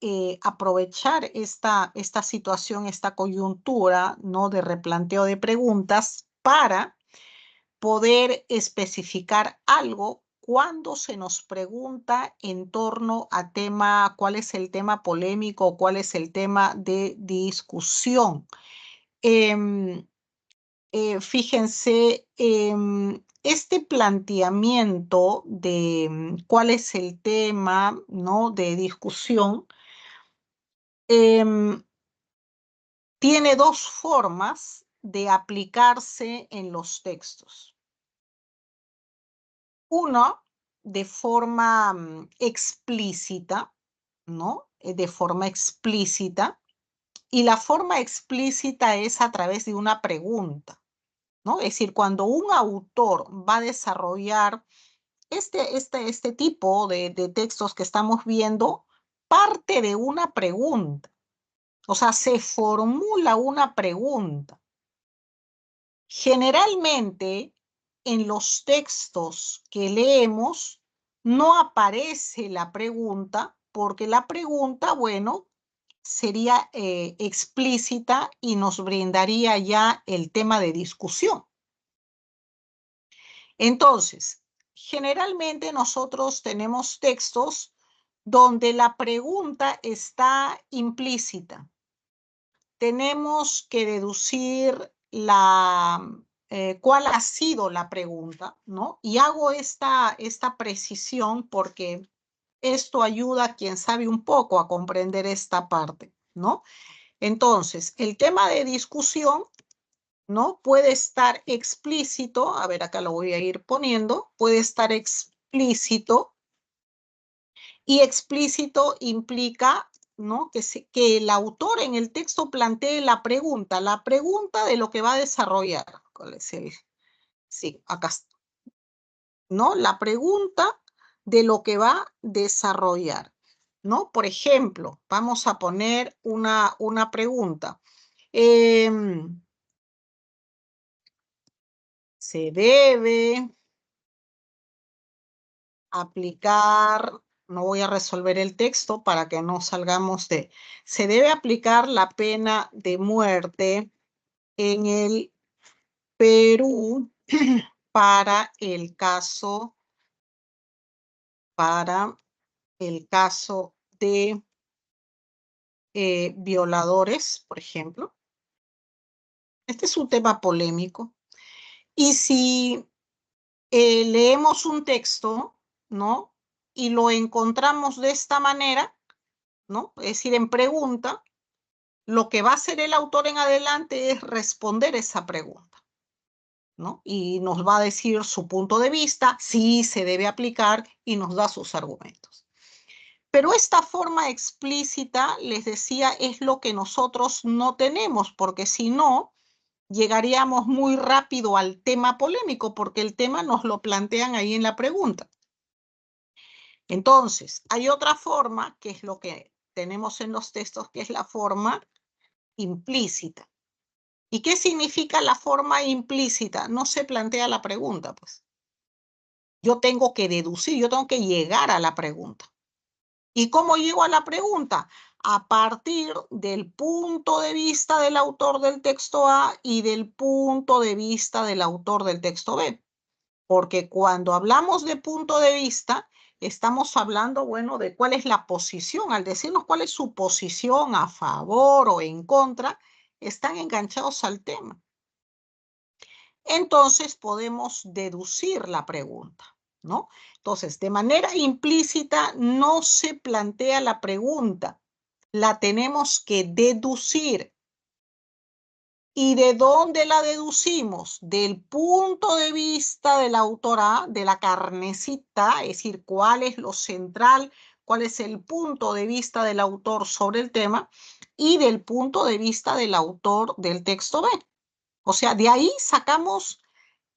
aprovechar esta situación, esta coyuntura, ¿no? De replanteo de preguntas para poder especificar algo cuando se nos pregunta en torno a cuál es el tema polémico, cuál es el tema de discusión. Fíjense, este planteamiento de cuál es el tema, ¿no? De discusión, tiene dos formas de aplicarse en los textos. Uno, de forma explícita, ¿no? De forma explícita. Y la forma explícita es a través de una pregunta, ¿no? Es decir, cuando un autor va a desarrollar este tipo de textos que estamos viendo, parte de una pregunta. O sea, se formula una pregunta. Generalmente, en los textos que leemos, no aparece la pregunta, porque la pregunta, bueno, sería explícita y nos brindaría ya el tema de discusión. Entonces, generalmente nosotros tenemos textos donde la pregunta está implícita. Tenemos que deducir cuál ha sido la pregunta, ¿no? Y hago esta precisión porque esto ayuda a quien sabe un poco a comprender esta parte, ¿no? Entonces, el tema de discusión, ¿no? Puede estar explícito, a ver, acá lo voy a ir poniendo, puede estar explícito, y explícito implica, ¿no? Que el autor en el texto plantee la pregunta de lo que va a desarrollar. ¿Cuál es el? Sí, acá está, ¿no? La pregunta de lo que va a desarrollar, ¿no? Por ejemplo, vamos a poner una pregunta. Se debe aplicar, no voy a resolver el texto para que no salgamos se debe aplicar la pena de muerte en el Perú para el caso de violadores, por ejemplo. Este es un tema polémico. Y si leemos un texto, ¿no? Y lo encontramos de esta manera, ¿no? Es decir, en pregunta, lo que va a hacer el autor en adelante es responder esa pregunta, ¿no? Y nos va a decir su punto de vista, si se debe aplicar y nos da sus argumentos. Pero esta forma explícita, les decía, es lo que nosotros no tenemos, porque si no, llegaríamos muy rápido al tema polémico, porque el tema nos lo plantean ahí en la pregunta. Entonces, hay otra forma, que es lo que tenemos en los textos, que es la forma implícita. ¿Y qué significa la forma implícita? No se plantea la pregunta, pues. Yo tengo que deducir, yo tengo que llegar a la pregunta. ¿Y cómo llego a la pregunta? A partir del punto de vista del autor del texto A y del punto de vista del autor del texto B. Porque cuando hablamos de punto de vista, estamos hablando, bueno, de cuál es la posición. Al decirnos cuál es su posición a favor o en contra, están enganchados al tema. Entonces podemos deducir la pregunta, ¿no? Entonces, de manera implícita no se plantea la pregunta, la tenemos que deducir. ¿Y de dónde la deducimos? Del punto de vista del autor A, de la carnecita, es decir, cuál es lo central, cuál es el punto de vista del autor sobre el tema, y del punto de vista del autor del texto B. O sea, de ahí sacamos,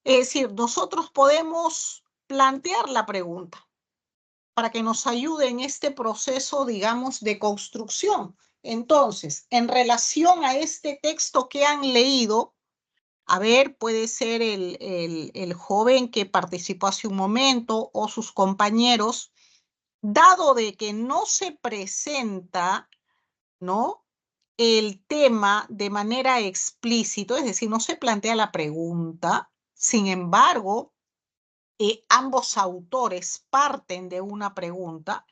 es decir, nosotros podemos plantear la pregunta para que nos ayude en este proceso, digamos, de construcción. Entonces, en relación a este texto que han leído, a ver, puede ser el joven que participó hace un momento o sus compañeros, dado de que no se presenta, ¿no?, el tema de manera explícita, es decir, no se plantea la pregunta, sin embargo, ambos autores parten de una pregunta.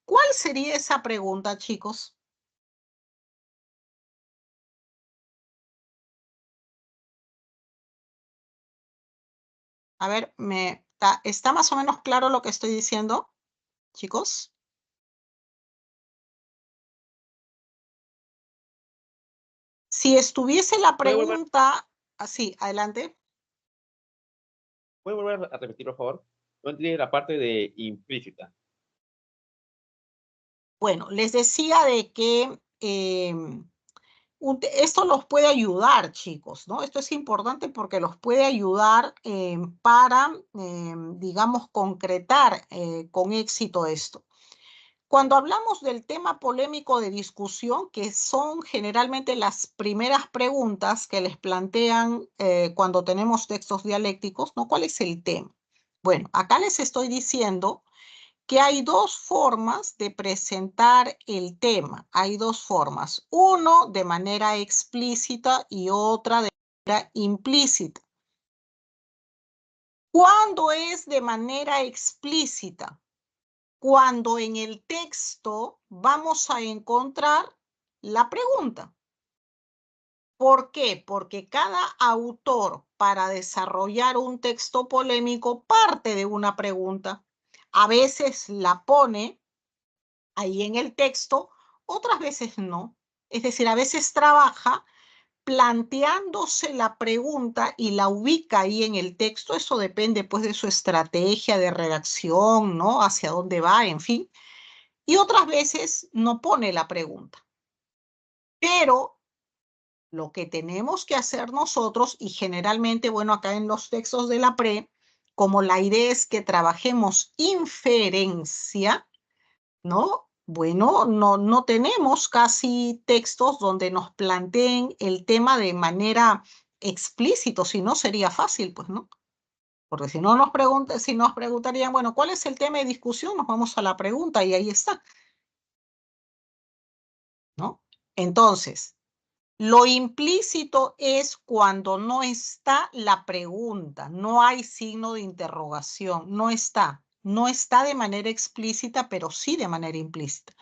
¿Cuál sería esa pregunta, chicos? A ver, ¿está más o menos claro lo que estoy diciendo, chicos? Si estuviese la pregunta, así, adelante. ¿Puede volver a repetir, por favor? No entendí la parte de implícita. Bueno, les decía de que esto los puede ayudar, chicos, ¿no? Esto es importante porque los puede ayudar para, digamos, concretar con éxito esto. Cuando hablamos del tema polémico de discusión, que son generalmente las primeras preguntas que les plantean cuando tenemos textos dialécticos, ¿no? ¿Cuál es el tema? Bueno, acá les estoy diciendo que hay dos formas de presentar el tema. Hay dos formas. Uno de manera explícita y otra de manera implícita. ¿Cuándo es de manera explícita? Cuando en el texto vamos a encontrar la pregunta. ¿Por qué? Porque cada autor, para desarrollar un texto polémico, parte de una pregunta. A veces la pone ahí en el texto, otras veces no. Es decir, a veces trabaja planteándose la pregunta y la ubica ahí en el texto. Eso depende pues de su estrategia de redacción, ¿no? Hacia dónde va, en fin. Y otras veces no pone la pregunta. Pero lo que tenemos que hacer nosotros, y generalmente, bueno, acá en los textos de la PRE, como la idea es que trabajemos inferencia, ¿no? Bueno, no tenemos casi textos donde nos planteen el tema de manera explícita, si no sería fácil, pues, ¿no? Porque si no si nos preguntarían, bueno, ¿cuál es el tema de discusión? Nos vamos a la pregunta y ahí está, ¿no? Entonces, lo implícito es cuando no está la pregunta, no hay signo de interrogación, no está de manera explícita, pero sí de manera implícita.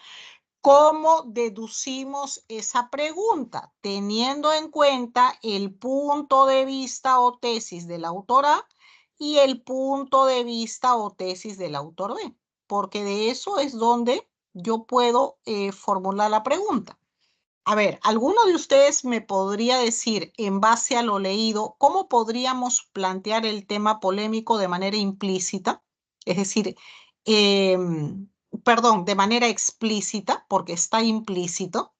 ¿Cómo deducimos esa pregunta? Teniendo en cuenta el punto de vista o tesis del autor A y el punto de vista o tesis del autor B, porque de eso es donde yo puedo formular la pregunta. A ver, ¿alguno de ustedes me podría decir, en base a lo leído, cómo podríamos plantear el tema polémico de manera implícita? Es decir, perdón, de manera explícita, porque está implícito,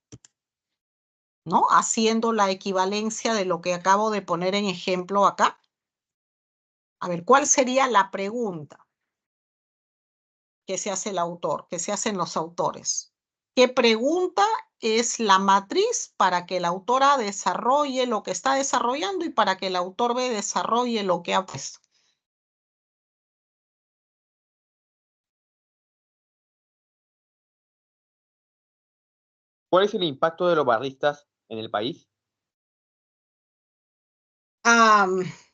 ¿no? Haciendo la equivalencia de lo que acabo de poner en ejemplo acá. A ver, ¿cuál sería la pregunta que se hace el autor, que se hacen los autores? ¿Qué pregunta es la matriz para que el autor A desarrolle lo que está desarrollando y para que el autor B desarrolle lo que ha puesto? ¿Cuál es el impacto de los barristas en el país?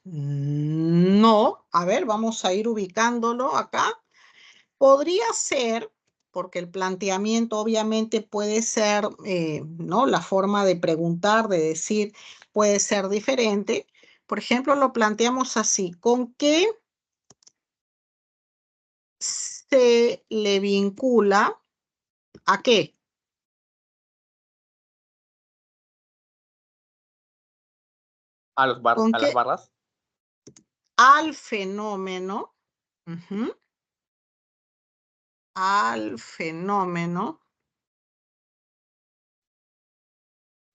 No, a ver, vamos a ir ubicándolo acá. Podría ser, porque el planteamiento obviamente puede ser, ¿no? La forma de preguntar, de decir, puede ser diferente. Por ejemplo, lo planteamos así: ¿con qué se le vincula a qué? ¿A las barras? Al fenómeno, al fenómeno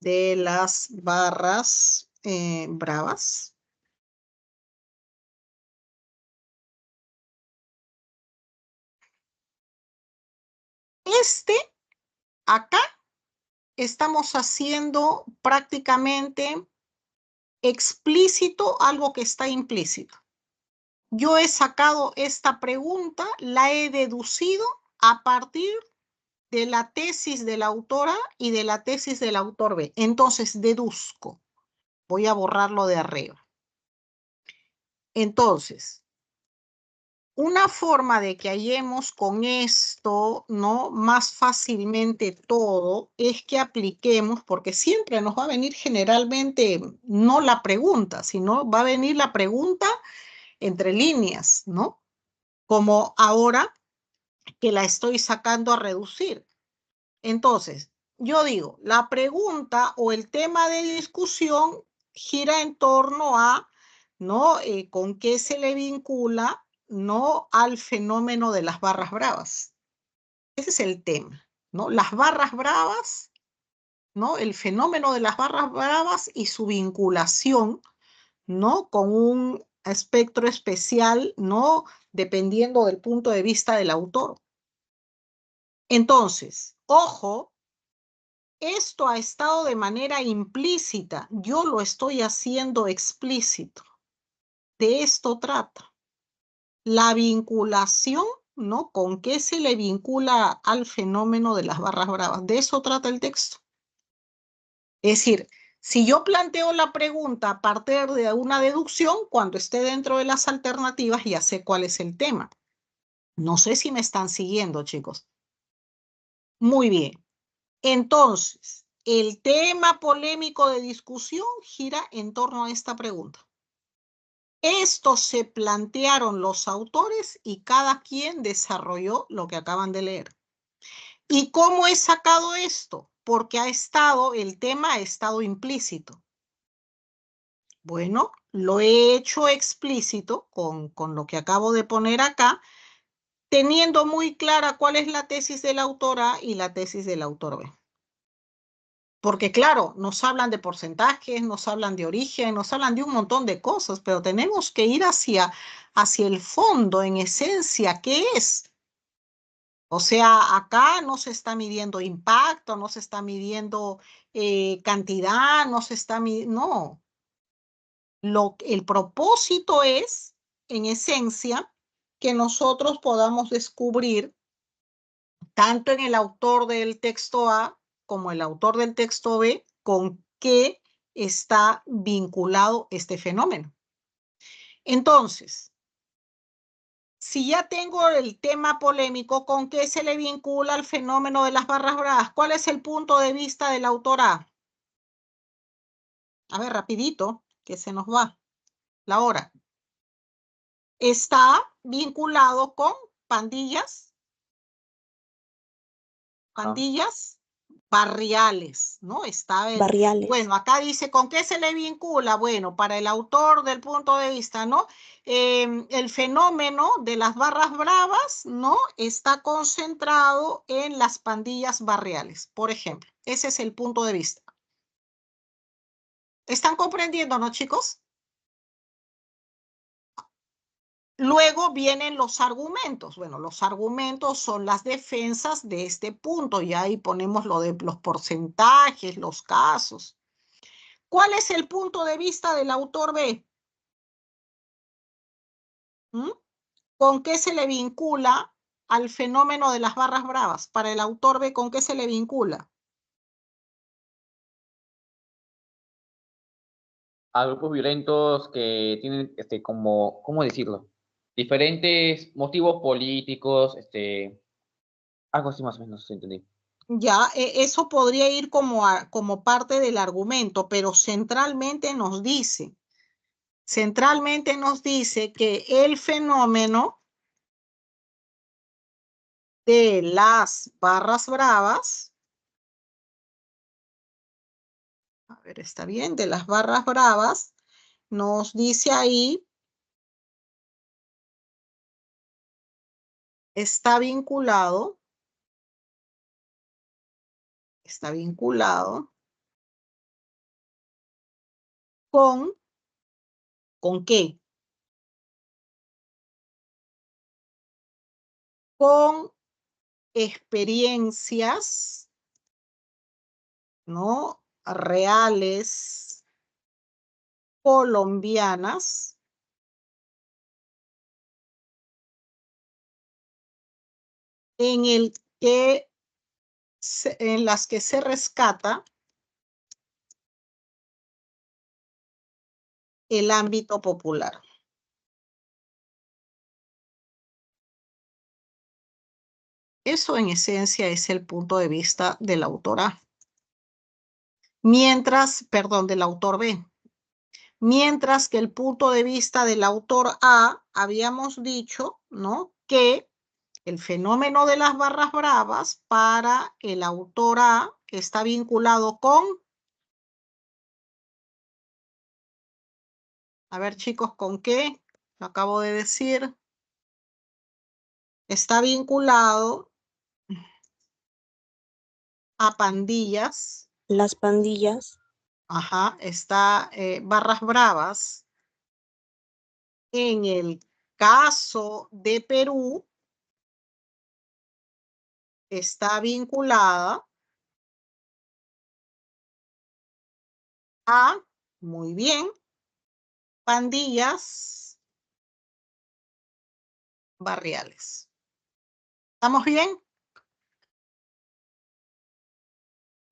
de las barras bravas. Acá estamos haciendo prácticamente explícito algo que está implícito. Yo he sacado esta pregunta, la he deducido a partir de la tesis de la autora y de la tesis del autor B. Entonces deduzco. Voy a borrarlo de arriba. Entonces, una forma de que hallemos con esto, ¿no? Más fácilmente todo, es que apliquemos, porque siempre nos va a venir generalmente no la pregunta, sino va a venir la pregunta entre líneas, ¿no? Como ahora que la estoy sacando a reducir. Entonces, yo digo, la pregunta o el tema de discusión gira en torno a, ¿no? ¿Con qué se le vincula, no, al fenómeno de las barras bravas? Ese es el tema, ¿no? Las barras bravas, ¿no? El fenómeno de las barras bravas y su vinculación, ¿no? Con un espectro especial, ¿no? Dependiendo del punto de vista del autor. Entonces, ojo, esto ha estado de manera implícita. Yo lo estoy haciendo explícito. De esto trata. La vinculación, ¿no? ¿Con qué se le vincula al fenómeno de las barras bravas? De eso trata el texto. Es decir, si yo planteo la pregunta a partir de una deducción, cuando esté dentro de las alternativas ya sé cuál es el tema. No sé si me están siguiendo, chicos. Muy bien. Entonces, el tema polémico de discusión gira en torno a esta pregunta. Esto se plantearon los autores y cada quien desarrolló lo que acaban de leer. ¿Y cómo he sacado esto? Porque el tema ha estado implícito. Bueno, lo he hecho explícito con lo que acabo de poner acá, teniendo muy clara cuál es la tesis del autor A y la tesis del autor B. Porque claro, nos hablan de porcentajes, nos hablan de origen, nos hablan de un montón de cosas, pero tenemos que ir hacia el fondo, en esencia, ¿qué es? O sea, acá no se está midiendo impacto, no se está midiendo cantidad, no se está midiendo, no. El propósito es, en esencia, que nosotros podamos descubrir, tanto en el autor del texto A como el autor del texto B, con qué está vinculado este fenómeno. Entonces, si ya tengo el tema polémico, ¿con qué se le vincula al fenómeno de las barras bravas? ¿Cuál es el punto de vista del autor A? A ver, rapidito, que se nos va la hora. Está vinculado con pandillas, barriales, ¿no? Barriales. Bueno, acá dice, ¿con qué se le vincula? Bueno, para el autor del punto de vista, ¿no? El fenómeno de las barras bravas, ¿no? Está concentrado en las pandillas barriales, por ejemplo. Ese es el punto de vista. ¿Están comprendiendo, no, chicos? Luego vienen los argumentos. Bueno, los argumentos son las defensas de este punto. Y ahí ponemos lo de los porcentajes, los casos. ¿Cuál es el punto de vista del autor B? ¿Mm? ¿Con qué se le vincula al fenómeno de las barras bravas? Para el autor B, ¿con qué se le vincula? A grupos violentos que tienen, como, ¿cómo decirlo? Diferentes motivos políticos, algo así más o menos, entendí. Ya, eso podría ir como parte del argumento, pero centralmente nos dice que el fenómeno de las barras bravas, a ver, está bien, de las barras bravas, nos dice ahí, está vinculado ¿con qué? Con experiencias, ¿no? Reales colombianas en las que se rescata el ámbito popular. Eso en esencia es el punto de vista del autor A. Del autor B. Mientras que el punto de vista del autor A, habíamos dicho, ¿no? Que el fenómeno de las barras bravas para el autor A está vinculado con, a ver chicos, ¿con qué? Lo acabo de decir. Está vinculado a pandillas. Las pandillas. Ajá, está barras bravas. En el caso de Perú, está vinculada a, muy bien, pandillas barriales. ¿Estamos bien?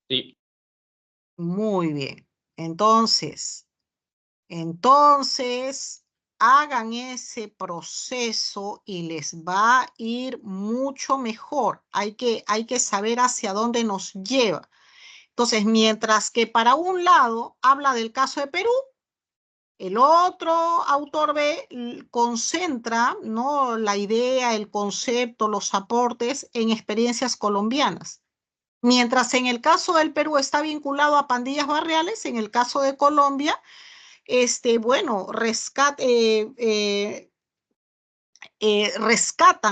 Sí. Muy bien. Entonces, hagan ese proceso y les va a ir mucho mejor. Hay que saber hacia dónde nos lleva. Entonces, mientras que para un lado habla del caso de Perú, el otro autor B concentra, ¿no?, la idea, el concepto, los aportes en experiencias colombianas. Mientras en el caso del Perú está vinculado a pandillas barriales, en el caso de Colombia, bueno, rescatan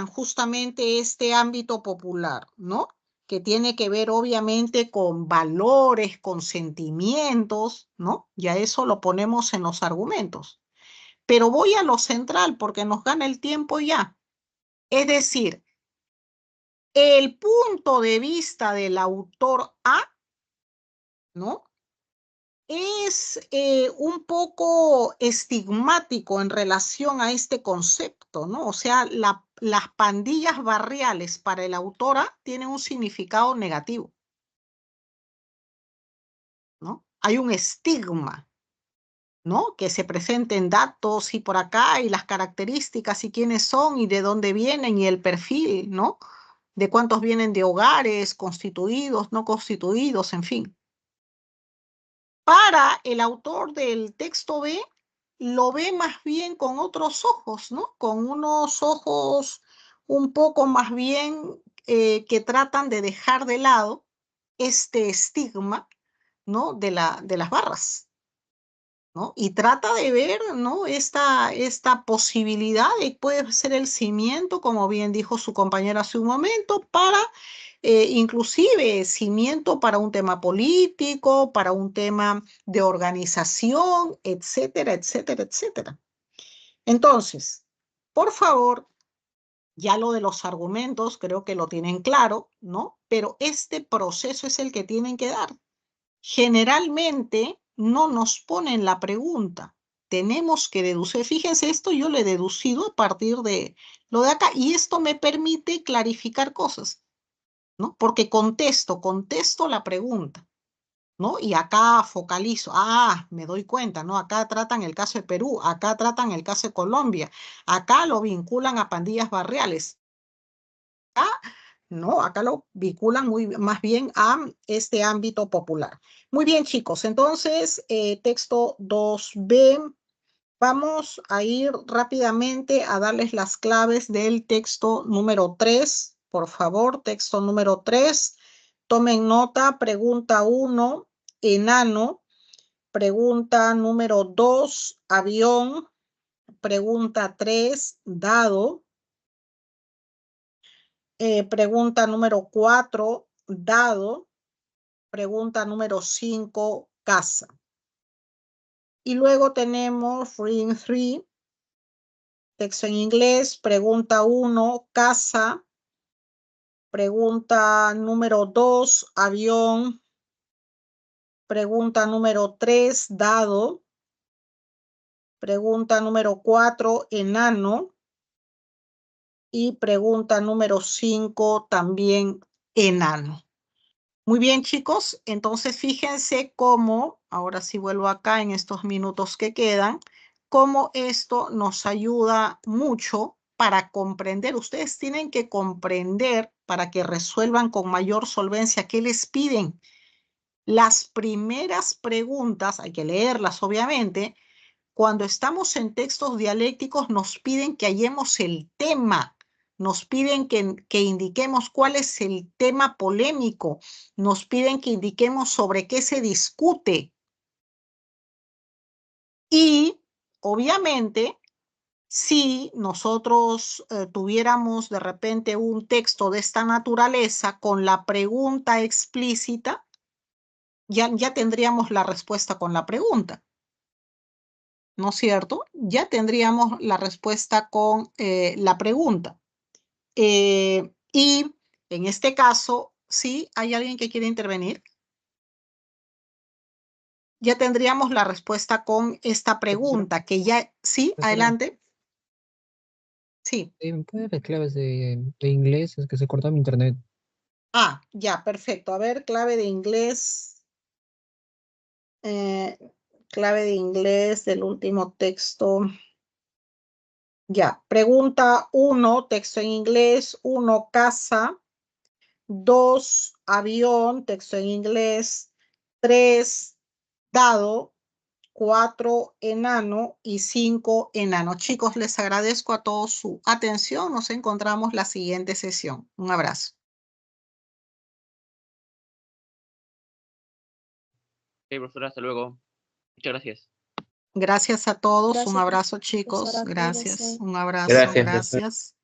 justamente este ámbito popular, ¿no? Que tiene que ver obviamente con valores, con sentimientos, ¿no? Ya eso lo ponemos en los argumentos. Pero voy a lo central porque nos gana el tiempo ya. Es decir, el punto de vista del autor A, ¿no?, es un poco estigmático en relación a este concepto, ¿no? O sea, las pandillas barriales para el autor A tienen un significado negativo, ¿no? Hay un estigma, ¿no?, que se presenten datos y por acá y las características y quiénes son y de dónde vienen y el perfil, ¿no?, de cuántos vienen de hogares constituidos, no constituidos, en fin. Para el autor del texto B, lo ve más bien con otros ojos, ¿no? Con unos ojos un poco más bien que tratan de dejar de lado este estigma, ¿no? de las barras, ¿no? Y trata de ver, ¿no? esta posibilidad de puede ser el cimiento, como bien dijo su compañera hace un momento, para inclusive cimiento para un tema político, para un tema de organización, etcétera, etcétera, etcétera. Entonces, por favor, ya lo de los argumentos creo que lo tienen claro, ¿no? Pero este proceso es el que tienen que dar. Generalmente no nos ponen la pregunta. Tenemos que deducir. Fíjense, esto yo lo he deducido a partir de lo de acá y esto me permite clarificar cosas, ¿no? Porque contesto la pregunta, ¿no? Y acá focalizo, me doy cuenta, ¿no? Acá tratan el caso de Perú, acá tratan el caso de Colombia, acá lo vinculan a pandillas barriales. No, acá lo vinculan más bien a este ámbito popular. Muy bien, chicos, entonces, texto 2B, vamos a ir rápidamente a darles las claves del texto número 3. Por favor, texto número 3. Tomen nota, pregunta 1, enano. Pregunta número 2, avión. Pregunta 3, dado. Pregunta número 4, dado. Pregunta número 5, casa. Y luego tenemos reading 3, texto en inglés. Pregunta 1, casa. Pregunta número 2, avión. Pregunta número 3, dado. Pregunta número 4, enano. Y pregunta número 5, también enano. Muy bien, chicos. Entonces, fíjense cómo, ahora sí vuelvo acá en estos minutos que quedan, cómo esto nos ayuda mucho para comprender. Ustedes tienen que comprender para que resuelvan con mayor solvencia qué les piden. Las primeras preguntas, hay que leerlas obviamente. Cuando estamos en textos dialécticos nos piden que hallemos el tema, nos piden que indiquemos cuál es el tema polémico, nos piden que indiquemos sobre qué se discute. Y obviamente, si nosotros tuviéramos de repente un texto de esta naturaleza con la pregunta explícita, ya tendríamos la respuesta con la pregunta, ¿no es cierto? Ya tendríamos la respuesta con la pregunta. Y en este caso, ¿sí? ¿Hay alguien que quiere intervenir? Ya tendríamos la respuesta con esta pregunta, que ya, ¿sí? Adelante. Sí. ¿Me puede dar las claves de inglés? Es que se corta mi internet. Ya, perfecto. A ver, clave de inglés. Clave de inglés del último texto. Ya, pregunta 1, texto en inglés. 1, casa. 2, avión, texto en inglés. 3, dado. 4, enano. Y 5, enano. Chicos, les agradezco a todos su atención. Nos encontramos la siguiente sesión. Un abrazo. Ok, profesora, hasta luego. Muchas gracias. Gracias a todos. Un Gracias, abrazo, chicos. profesora, Gracias. cuídese. Un abrazo. Gracias, profesora. Gracias.